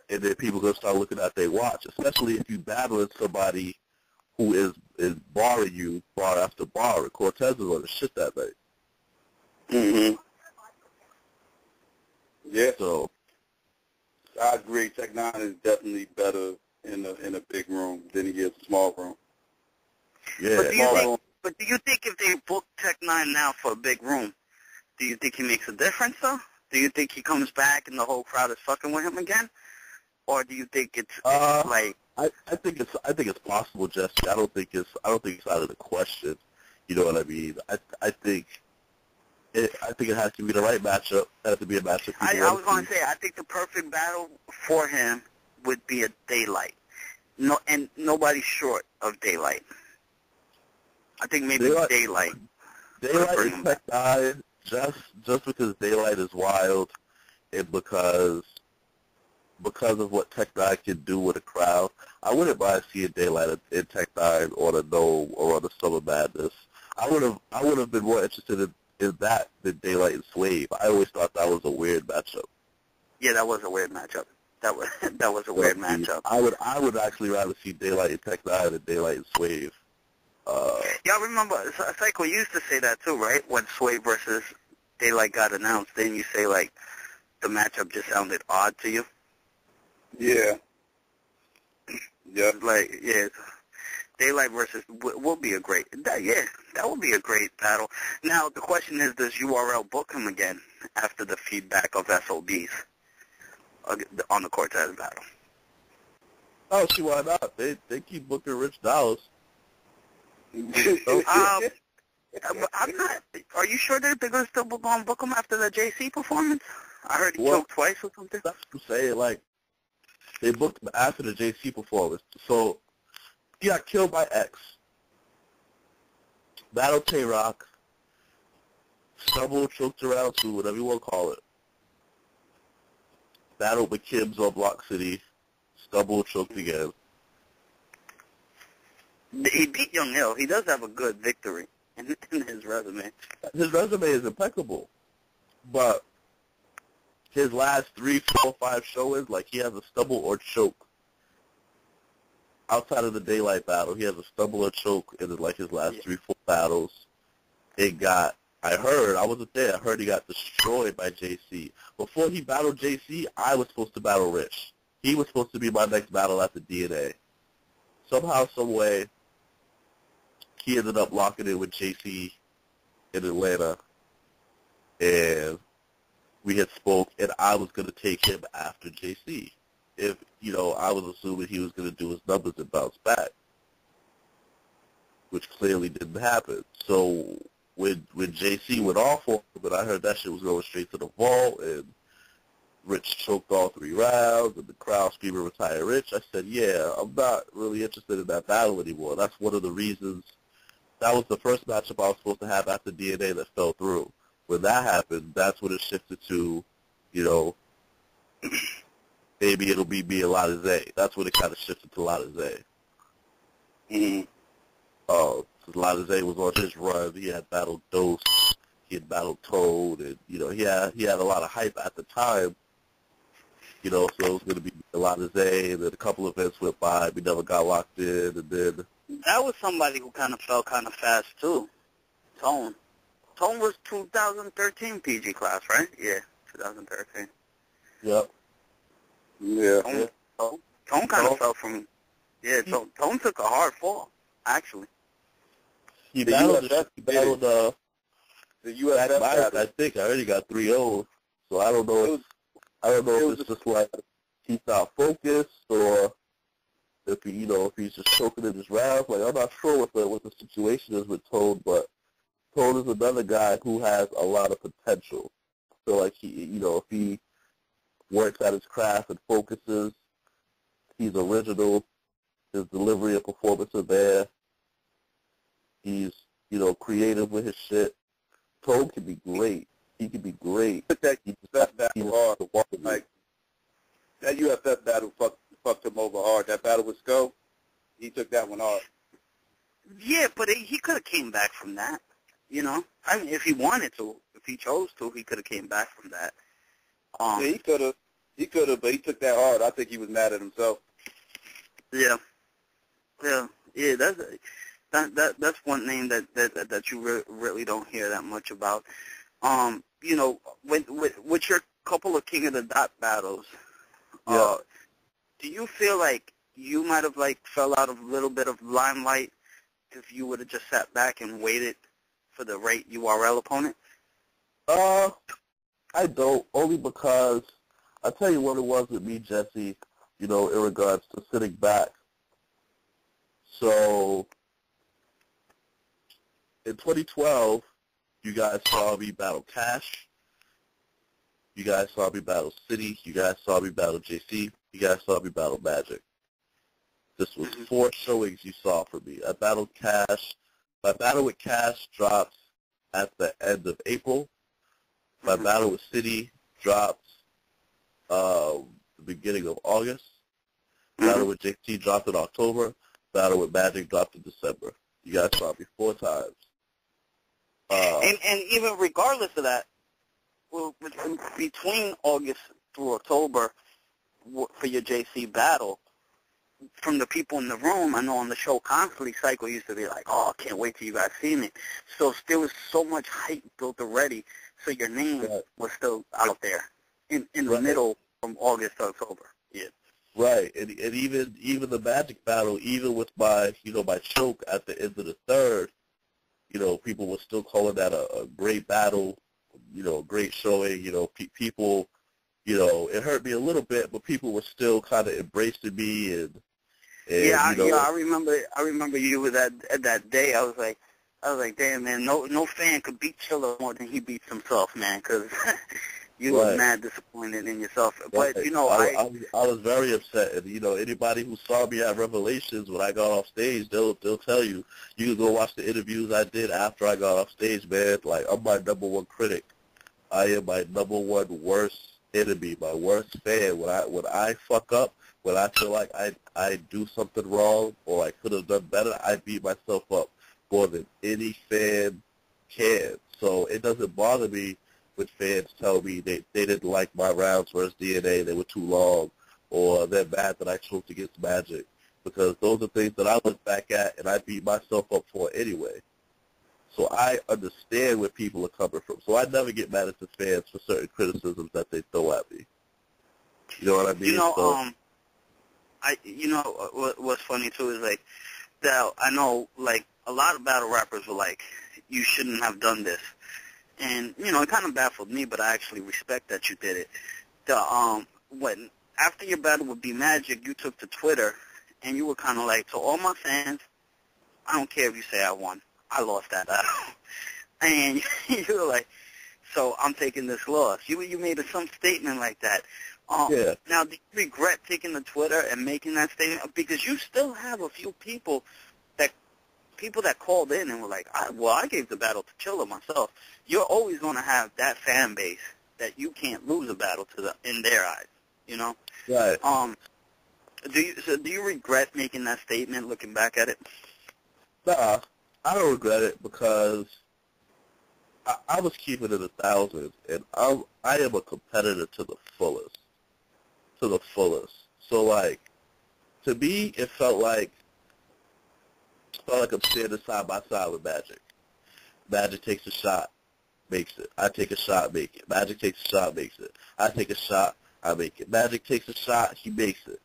and then people going to start looking at their watch, especially if you battling somebody who is barring you bar after bar, and Cortez is on the shit that night. Mm-hmm. Yeah. So I agree. Tech 9 is definitely better in a big room than he is a small room. yeah, But do you think if they book Tech 9 now for a big room, do you think he makes a difference, though? Do you think he comes back and the whole crowd is fucking with him again? Or do you think it's like... I think it's possible, Jesse. I don't think it's out of the question. You know what I mean? I think it has to be the right matchup. It has to be a matchup. I was going to say, I think the perfect battle for him would be a Daylyt. No, and nobody's short of Daylyt. I think maybe Daylyt. Daylyt and Tech 9, just because Daylyt is wild, and because of what Tech 9 can do with a crowd, I wouldn't mind seeing Daylyt in Tech 9 on a Dome or on a Summer Madness. I would have been more interested in that than Daylyt and Swave. I always thought that was a weird matchup. Yeah, that was a weird matchup. That was a weird matchup. I would actually rather see Daylyt and Tech 9 than Daylyt and Swave. Y'all remember, Psycho used to say that too, right? When Swave versus Daylyt got announced, then you say, like, the matchup just sounded odd to you? Yeah. Yep. Like, yeah, Daylyt versus will be a great, that would be a great battle. Now, the question is, does URL book him again after the feedback of SOBs on the Cortez battle? Oh, see, why not? They keep booking Rich Dollars. I'm not, are you sure they're going to still book him after the JC performance? I heard he choked twice or something. That's what I'm saying, like, they booked him after the JC performance. So, he got killed by X. Battle Tay-Rock. Stumble, choked around too, whatever you want to call it. Battle with Kibbs on Block City. Stumble, choked again. He beat Young Hill. He does have a good victory in his resume. His resume is impeccable. But his last 3, 4, 5 showings, like, he has a stumble or choke. Outside of the Daylyt battle, he has a stumble or choke in like his last 3, 4 battles. I wasn't there, I heard he got destroyed by JC. Before he battled JC, I was supposed to battle Rich. He was supposed to be my next battle after DNA. Somehow, some way, he ended up locking in with JC in Atlanta, and we had spoke, and I was going to take him after JC. If, I was assuming he was going to do his numbers and bounce back, which clearly didn't happen. So when JC went off on him, and I heard that shit was going straight to the vault, and Rich choked all 3 rounds, and the crowd screaming, retire Rich, I said, yeah, I'm not really interested in that battle anymore. That's one of the reasons. That was the first matchup I was supposed to have after DNA that fell through. When that happened, that's when it shifted to, maybe it'll be Alizé. That's when it kind of shifted to Alizé. Mm-hmm. Because Alizé was on his run. He had battled Dose. He had battled Toad. And, you know, he had a lot of hype at the time. You know, so it was going to be Alizé. And then a couple of events went by. We never got locked in. And then... That was somebody who kind of fell kind of fast, too. Tone. Tone was 2013 PG class, right? Yeah, 2013. Yep. Yeah. Tone kind of fell from... Yeah, Tone took a hard fall, actually. He battled the USF battle. I think I already got 3-0. So I don't know if it's just like he's not focused or if if he's just choking in his rounds. Like, I'm not sure what the situation is with Tone, but Tone is another guy who has a lot of potential. So like if he works at his craft and focuses, he's original. His delivery and performance are there. He's creative with his shit. Tone can be great. He can be great. That USF battle fucked him over hard. That battle with Sko, he took that one hard. Yeah, but he could have came back from that. You know, I mean, if he wanted to, if he chose to, he could have came back from that. Yeah, he could have, but he took that hard. I think he was mad at himself. Yeah. That's one name that you really don't hear that much about. You know, with your couple of King of the Dot battles, do you feel like you might have fell out of a little bit of limelight if you would have just sat back and waited for the right URL opponent? I don't, only because I'll tell you what it was with me, Jesse, in regards to sitting back. So in 2012, you guys saw me battle Cash. You guys saw me battle City. You guys saw me battle JC. You guys saw me battle Magic. This was 4 showings you saw from me. I battled Cash. My battle with Cash dropped at the end of April. My battle with City dropped the beginning of August. Battle with JC dropped in October. Battle with Magic dropped in December. You guys saw me 4 times. And even regardless of that, between August through October for your JC battle, from the people in the room, I know on the show constantly, Psycho used to be like, oh, I can't wait till you guys see me. So there was so much hype built already, so your name was still out there in the middle from August to October. Yeah. Right, and even the Magic battle, even with my my choke at the end of the third, people were still calling that a great battle, great showing. People, it hurt me a little bit, but people were still kind of embracing me and I remember you with that day. I was like, damn, man, no fan could beat Chilla more than he beats himself, man, because you were mad disappointed in yourself. But I was very upset, and anybody who saw me at Revelations when I got off stage, they'll tell you. You can go watch the interviews I did after I got off stage, man. Like, I'm my number one critic. I am my number one worst enemy, my worst fan. When I fuck up, when I feel like I do something wrong or I could have done better, I beat myself up more than any fan can. So it doesn't bother me when fans tell me they didn't like my rounds versus DNA, they were too long, or they're mad that I chose against Magic, because those are things that I look back at and I beat myself up for anyway. So I understand where people are coming from. So I never get mad at the fans for certain criticisms that they throw at me. You know what I mean? What's funny too is that I know a lot of battle rappers were like, you shouldn't have done this. And, it kind of baffled me, but I actually respect that you did it. After your battle with B Magic, you took to Twitter, and you were kind of like, to all my fans, I don't care if you say I won. I lost that battle. And you were like, so I'm taking this loss. You made some statement like that. Now, do you regret taking to Twitter and making that statement? Because you still have a few people that called in and were like, I gave the battle to Chilla myself. You're always going to have that fan base that you can't lose a battle to in their eyes. you know? Right. Do you regret making that statement looking back at it? Nah, I don't regret it because I was keeping it 1,000, and I am a competitor to the fullest. To the fullest. So, like, to me, it felt like I'm standing side by side with Magic. Magic takes a shot, makes it. I take a shot, make it. Magic takes a shot, makes it. I take a shot, I make it. Magic takes a shot, he makes it.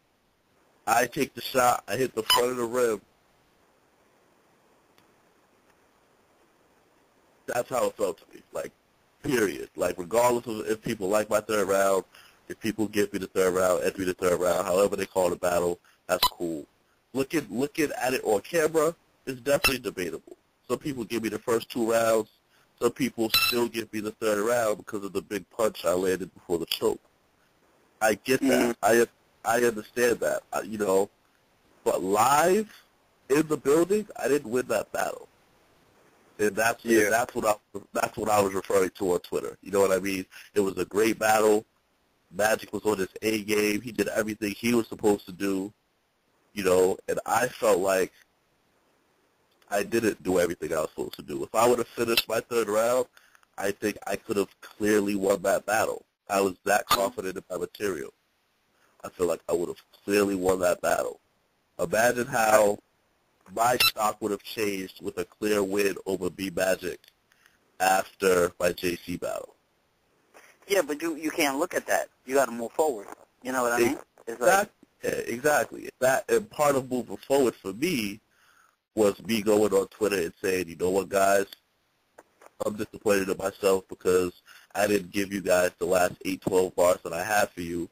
I take the shot, I hit the front of the rim. That's how it felt to me, like, period. Like, regardless of if people like my third round, if people give me the third round, enter me the third round, however they call the battle, that's cool. Looking at it on camera is definitely debatable. Some people give me the first 2 rounds. Some people still give me the third round because of the big punch I landed before the choke. I get that. I understand that. But live in the building, I didn't win that battle. And that's what I was referring to on Twitter. You know what I mean? It was a great battle. Magic was on his A game. He did everything he was supposed to do. And I felt like I didn't do everything I was supposed to do. If I would have finished my third round, I think I could have clearly won that battle. I was that confident in my material. I feel like I would have clearly won that battle. Imagine how my stock would have changed with a clear win over B Magic after my JC battle. Yeah, but you can't look at that. You got to move forward. You know what I mean? It's like, exactly. And part of moving forward for me was me going on Twitter and saying, you know what, guys, I'm disappointed in myself because I didn't give you guys the last 8, 12 bars that I had for you,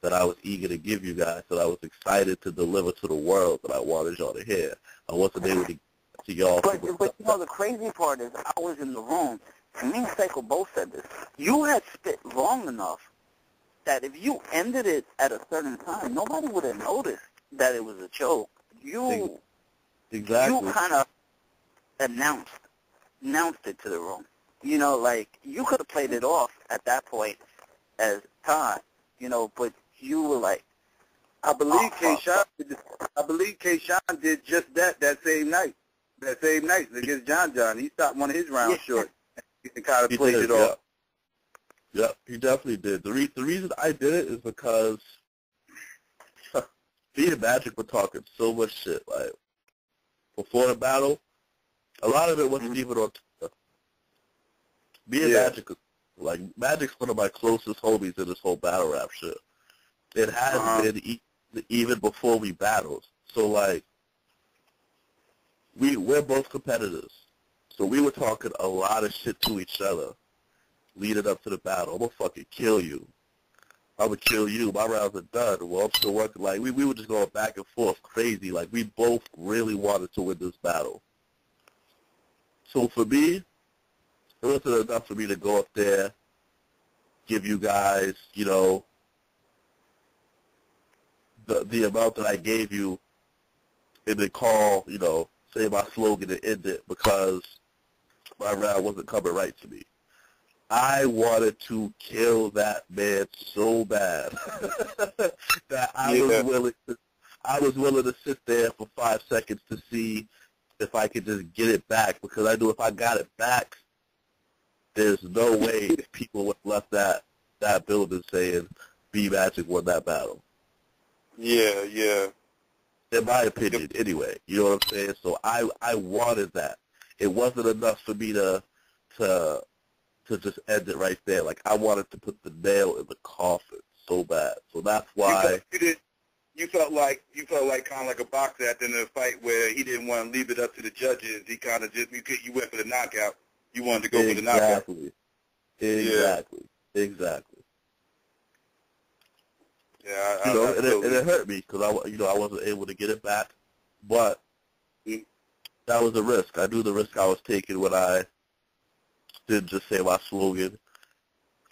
that I was eager to give you guys, that I was excited to deliver to the world that I wanted y'all to hear. I wasn't able to get to y'all. But the crazy part is I was in the room, and me and Seiko both said this. You had spit long enough that if you ended it at a certain time, nobody would have noticed that it was a choke. You kind of announced it to the room. Like, you could have played it off at that point as time, but you were like, I believe K-Shine did just that same night. That same night against John. He stopped one of his rounds short and kind of played it off. Yep, he definitely did. The reason I did it is because me and Magic were talking so much shit. Like, before the battle, a lot of it wasn't even on Twitter. Me and Magic, Magic's one of my closest homies in this whole battle rap shit. It has been even before we battled. So, like, we're both competitors. So we were talking a lot of shit to each other leading up to the battle. I'm going to fucking kill you. I'm going to kill you. My rounds are done. Well, I'm still working. Like, we were just going back and forth crazy. Like, we both really wanted to win this battle. So for me, it wasn't enough for me to go up there, give you guys, the amount that I gave you, and then call, say my slogan and end it because my round wasn't coming right to me. I wanted to kill that man so bad that I was willing to sit there for 5 seconds to see if I could just get it back, because I knew if I got it back, there's no way people would have left that building saying B Magic won that battle. Yeah. In my opinion, anyway. You know what I'm saying? So I wanted that. It wasn't enough for me to just end it right there. Like, I wanted to put the nail in the coffin so bad. So that's why. You felt like kind of like a boxer at the end of the fight where he didn't want to leave it up to the judges. He kind of you went for the knockout. You wanted to go for the knockout. Exactly. Yeah, and it hurt me because I wasn't able to get it back, but that was a risk. I knew the risk I was taking when I didn't just say my slogan.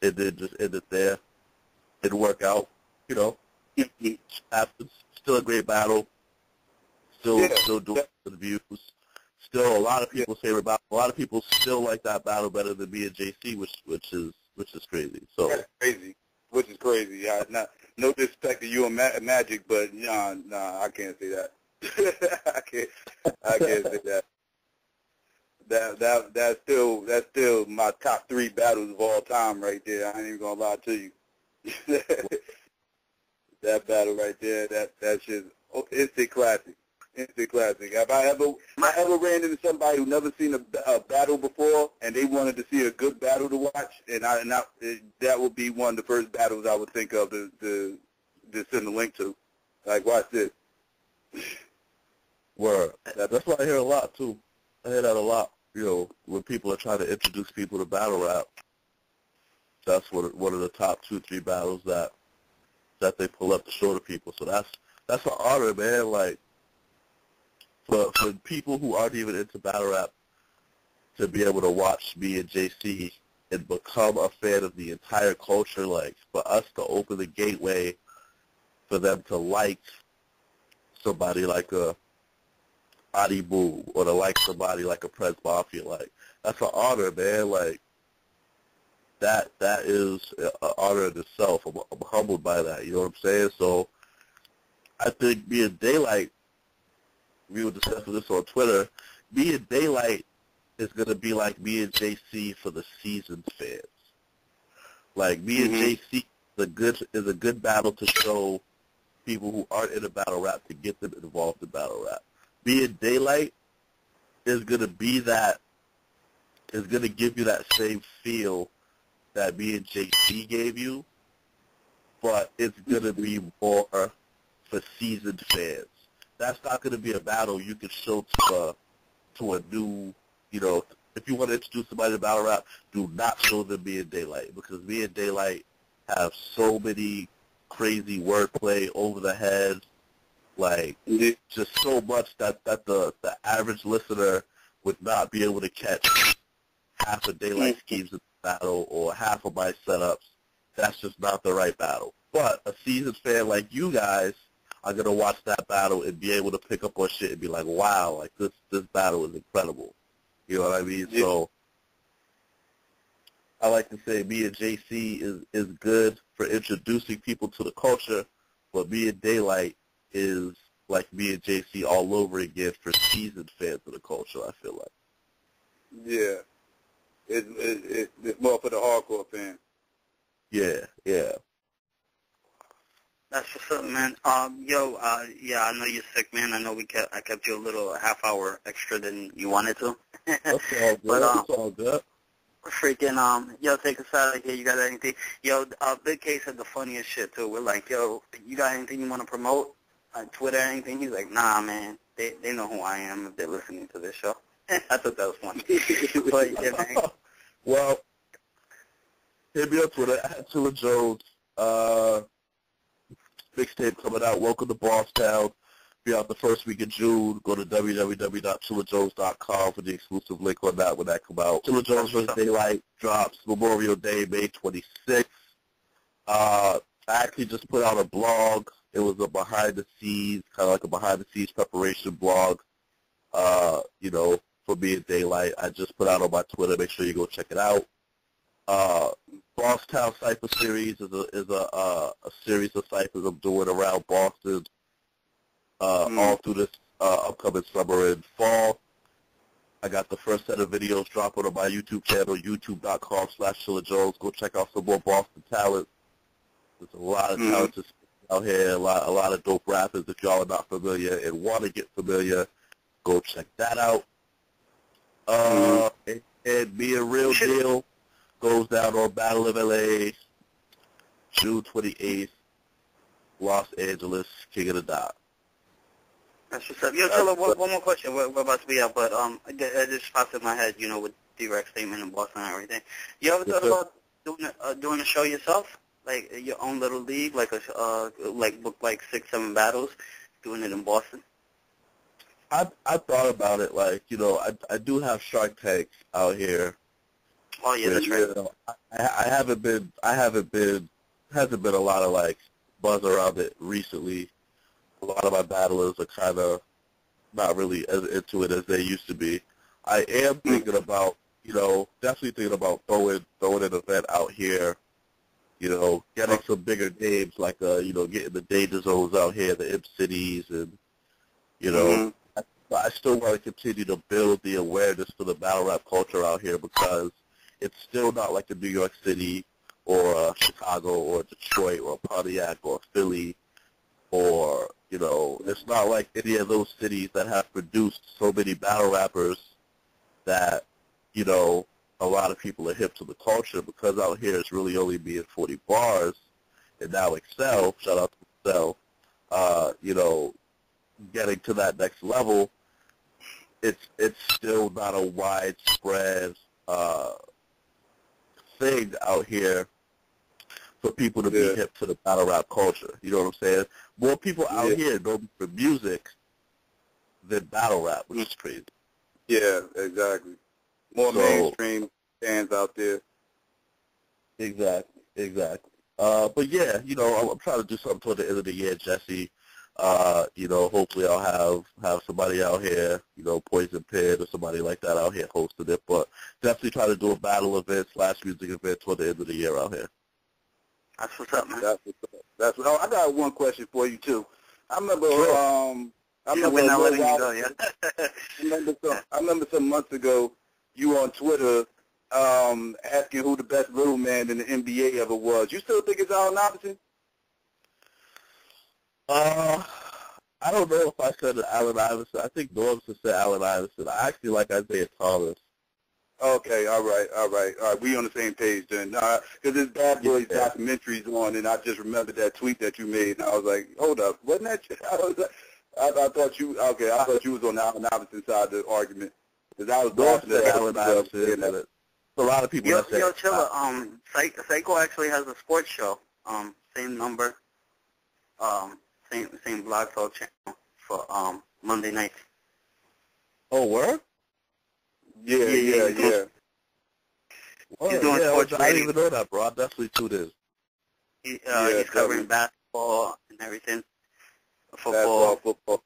It did just end it there. Didn't work out. It happens. Still a great battle. Still doing the views. Still, a lot of people's favorite battle. A lot of people still like that battle better than me and JC, which is crazy. So that's crazy. which is crazy. No disrespect to you and Magic, but nah, I can't say that. I can't say that. That's still my top 3 battles of all time right there. I ain't even gonna lie to you. That battle right there, that's just instant classic. Instant classic. If I ever ran into somebody who never seen a battle before and they wanted to see a good battle to watch, that would be one of the first battles I would think of to send a link to. Like, watch this. Word. That's what I hear a lot too. I hear that a lot. You know, when people are trying to introduce people to battle rap, that's one of the top 2-3 battles that they pull up to show to people. So that's an honor, man. Like, for people who aren't even into battle rap to be able to watch me and JC and become a fan of the entire culture, like, for us to open the gateway for them to like somebody like a Adi Boom or to like somebody like a Prince Mafia, like, that's an honor, man. Like, that is an honor in itself. I'm humbled by that, you know what I'm saying? So I think me and Daylyt, we were discussing this on Twitter, me and Daylyt is going to be like me and JC for the seasoned fans. Like, me and JC is a good battle to show people who aren't into battle rap to get them involved in battle rap. Me and Daylyt is going to be that, is going to give you that same feel that me and JC gave you, but it's going to be more for seasoned fans. That's not going to be a battle you can show to a new, you know, if you want to introduce somebody to battle rap, do not show them me and Daylyt, because me and Daylyt have so many crazy wordplay over the head, like, just so much that the average listener would not be able to catch half of Daylyt schemes in the battle or half of my setups. That's just not the right battle. But a seasoned fan like you guys are going to watch that battle and be able to pick up on shit and be like, wow, like, this battle is incredible. You know what I mean? Yeah. So I like to say me and JC is good for introducing people to the culture, but me and Daylyt is like me and JC all over again for seasoned fans of the culture, I feel like. Yeah. It's more for the hardcore fan. Yeah. That's what's up, man. Yeah, I know you're sick, man. I know I kept you a little half hour extra than you wanted to. That's all good. That's all good. Freaking, take us out of here. You got anything? Big Case had the funniest shit, too. We're like, you got anything you want to promote on Twitter or anything? He's like, nah, man. They know who I am if they're listening to this show. I thought that was funny. But, yeah, man. Well, hit me on Twitter, at Chilla Jones. Mixtape coming out. Welcome to Bosstown. Be out the first week of June. Go to www.chillajones.com for the exclusive link on that when that come out. Chilla Jones vs. Daylyt drops Memorial Day, May 26th. I actually just put out a blog. It was a behind-the-scenes, kind of like a behind-the-scenes preparation blog, for me and Daylyt. I just put out on my Twitter. Make sure you go check it out. Bosstown Cypher Series is a series of ciphers I'm doing around Boston all through this upcoming summer and fall. I got the first set of videos dropping on my YouTube channel, youtube.com/Chilla Jones. Go check out some more Boston talent. There's a lot of talented out here, a lot of dope rappers. If y'all are not familiar and want to get familiar, go check that out. And Be a Real Deal goes down on Battle of LA, June 28th, Los Angeles, King of the Dot. That's what's up. Chilla, one more question. We're about to be out, but it just popped in my head, with D-Rex statement in Boston and everything. You ever thought about doing a show yourself? Like your own little league, like book like 6-7 battles, doing it in Boston? I thought about it, I do have Shark Tank out here. Oh yeah, that's right. Hasn't been a lot of buzz around it recently. A lot of my battlers are kind of not really as into it as they used to be. I am thinking about, definitely thinking about throwing an event out here You know, getting some bigger names like, you know, getting the Danger Zones out here, the Imp Cities, and, you know, I still want to continue to build the awareness for the battle rap culture out here because it's still not like a New York City or Chicago or Detroit or Pontiac or Philly or, you know, it's not like any of those cities that have produced so many battle rappers that, you know, a lot of people are hip to the culture because out here it's really only being 40 bars. And now Excel, shout out to Excel, you know, getting to that next level, it's still not a widespread thing out here for people to be hip to the battle rap culture. You know what I'm saying? More people out here know me for music than battle rap, which is crazy. Yeah, exactly. More mainstream fans out there. Exactly. But yeah, you know, I'm trying to do something toward the end of the year, Jesse. You know, hopefully I'll have somebody out here, you know, Poison Pit or somebody like that out here hosting it. But definitely try to do a battle event / music event toward the end of the year out here. That's what's up, man. That's what. Oh, I got one question for you too. I remember. I remember. We're not letting you go, yeah. I remember some months ago, you were on Twitter asking who the best little man in the NBA ever was. You still think it's Allen Iverson? I don't know if I said Allen Iverson. I think Norm said Allen Iverson. I actually like Isaiah Thomas. Okay, all right. We on the same page then. Because this Bad Boys documentary's on, and I just remembered that tweet that you made, and I was like, hold up, wasn't that you? I thought you. Okay, I thought you was on the Allen Iverson side of the argument. Because I was laughing at Allen Iverson. A lot of people. Yo, Chilla, Psycho actually has a sports show. Same number. Same blog talk channel for Monday nights. Oh, where? Yeah. Well, he's doing sports I didn't even know that, bro. I definitely tuned in. He's covering basketball and everything. Football. Football.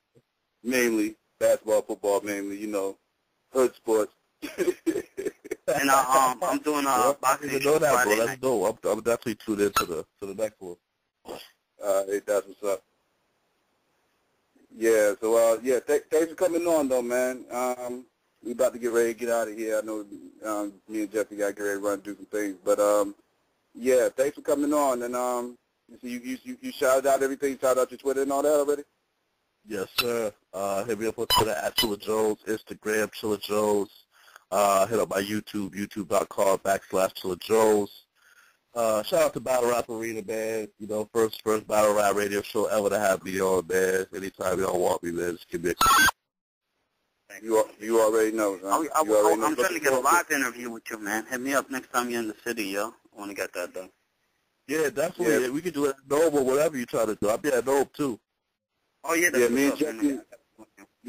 Mainly. Basketball, football, mainly, you know. Hood sports. And I'm doing a boxing show Friday night. That's dope. I'm definitely tuned in to the next one. That's what's up. Yeah, so, thanks for coming on, though, man. We about to get ready to get out of here. I know me and Jeffy got to get ready to run and do some things. But, thanks for coming on. And you shouted out everything. You shouted out your Twitter and all that already? Yes, sir. Hit me up on Twitter at Chilla Jones, Instagram, Chilla Jones. Hit up my YouTube, youtube.com/Chilla Jones. Shout out to Battle Rap Arena, man. You know, first Battle Rap radio show ever to have me on, man. Anytime y'all want me, man, just give me a call. You already know, huh? I'm trying to get a live interview with you, man. Hit me up next time you're in the city, yo. I want to get that done. Yeah, definitely. Yeah. We can do it at Nome or whatever you try to do. I'll be at Nome, too. Oh, yeah, me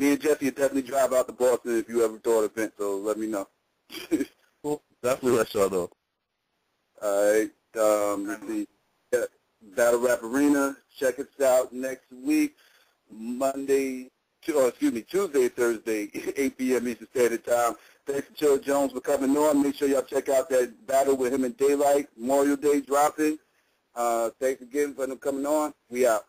and Jesse will definitely drive out to Boston if you ever throw an event, so let me know. Cool. Definitely let y'all know. All right. Let's see. Battle Rap Arena. Check us out next week, Tuesday, Thursday, 8 p.m. Eastern Standard Time. Thanks to Chilla Jones for coming on. Make sure y'all check out that battle with him and Daylyt. Memorial Day dropping. Thanks again for them coming on. We out.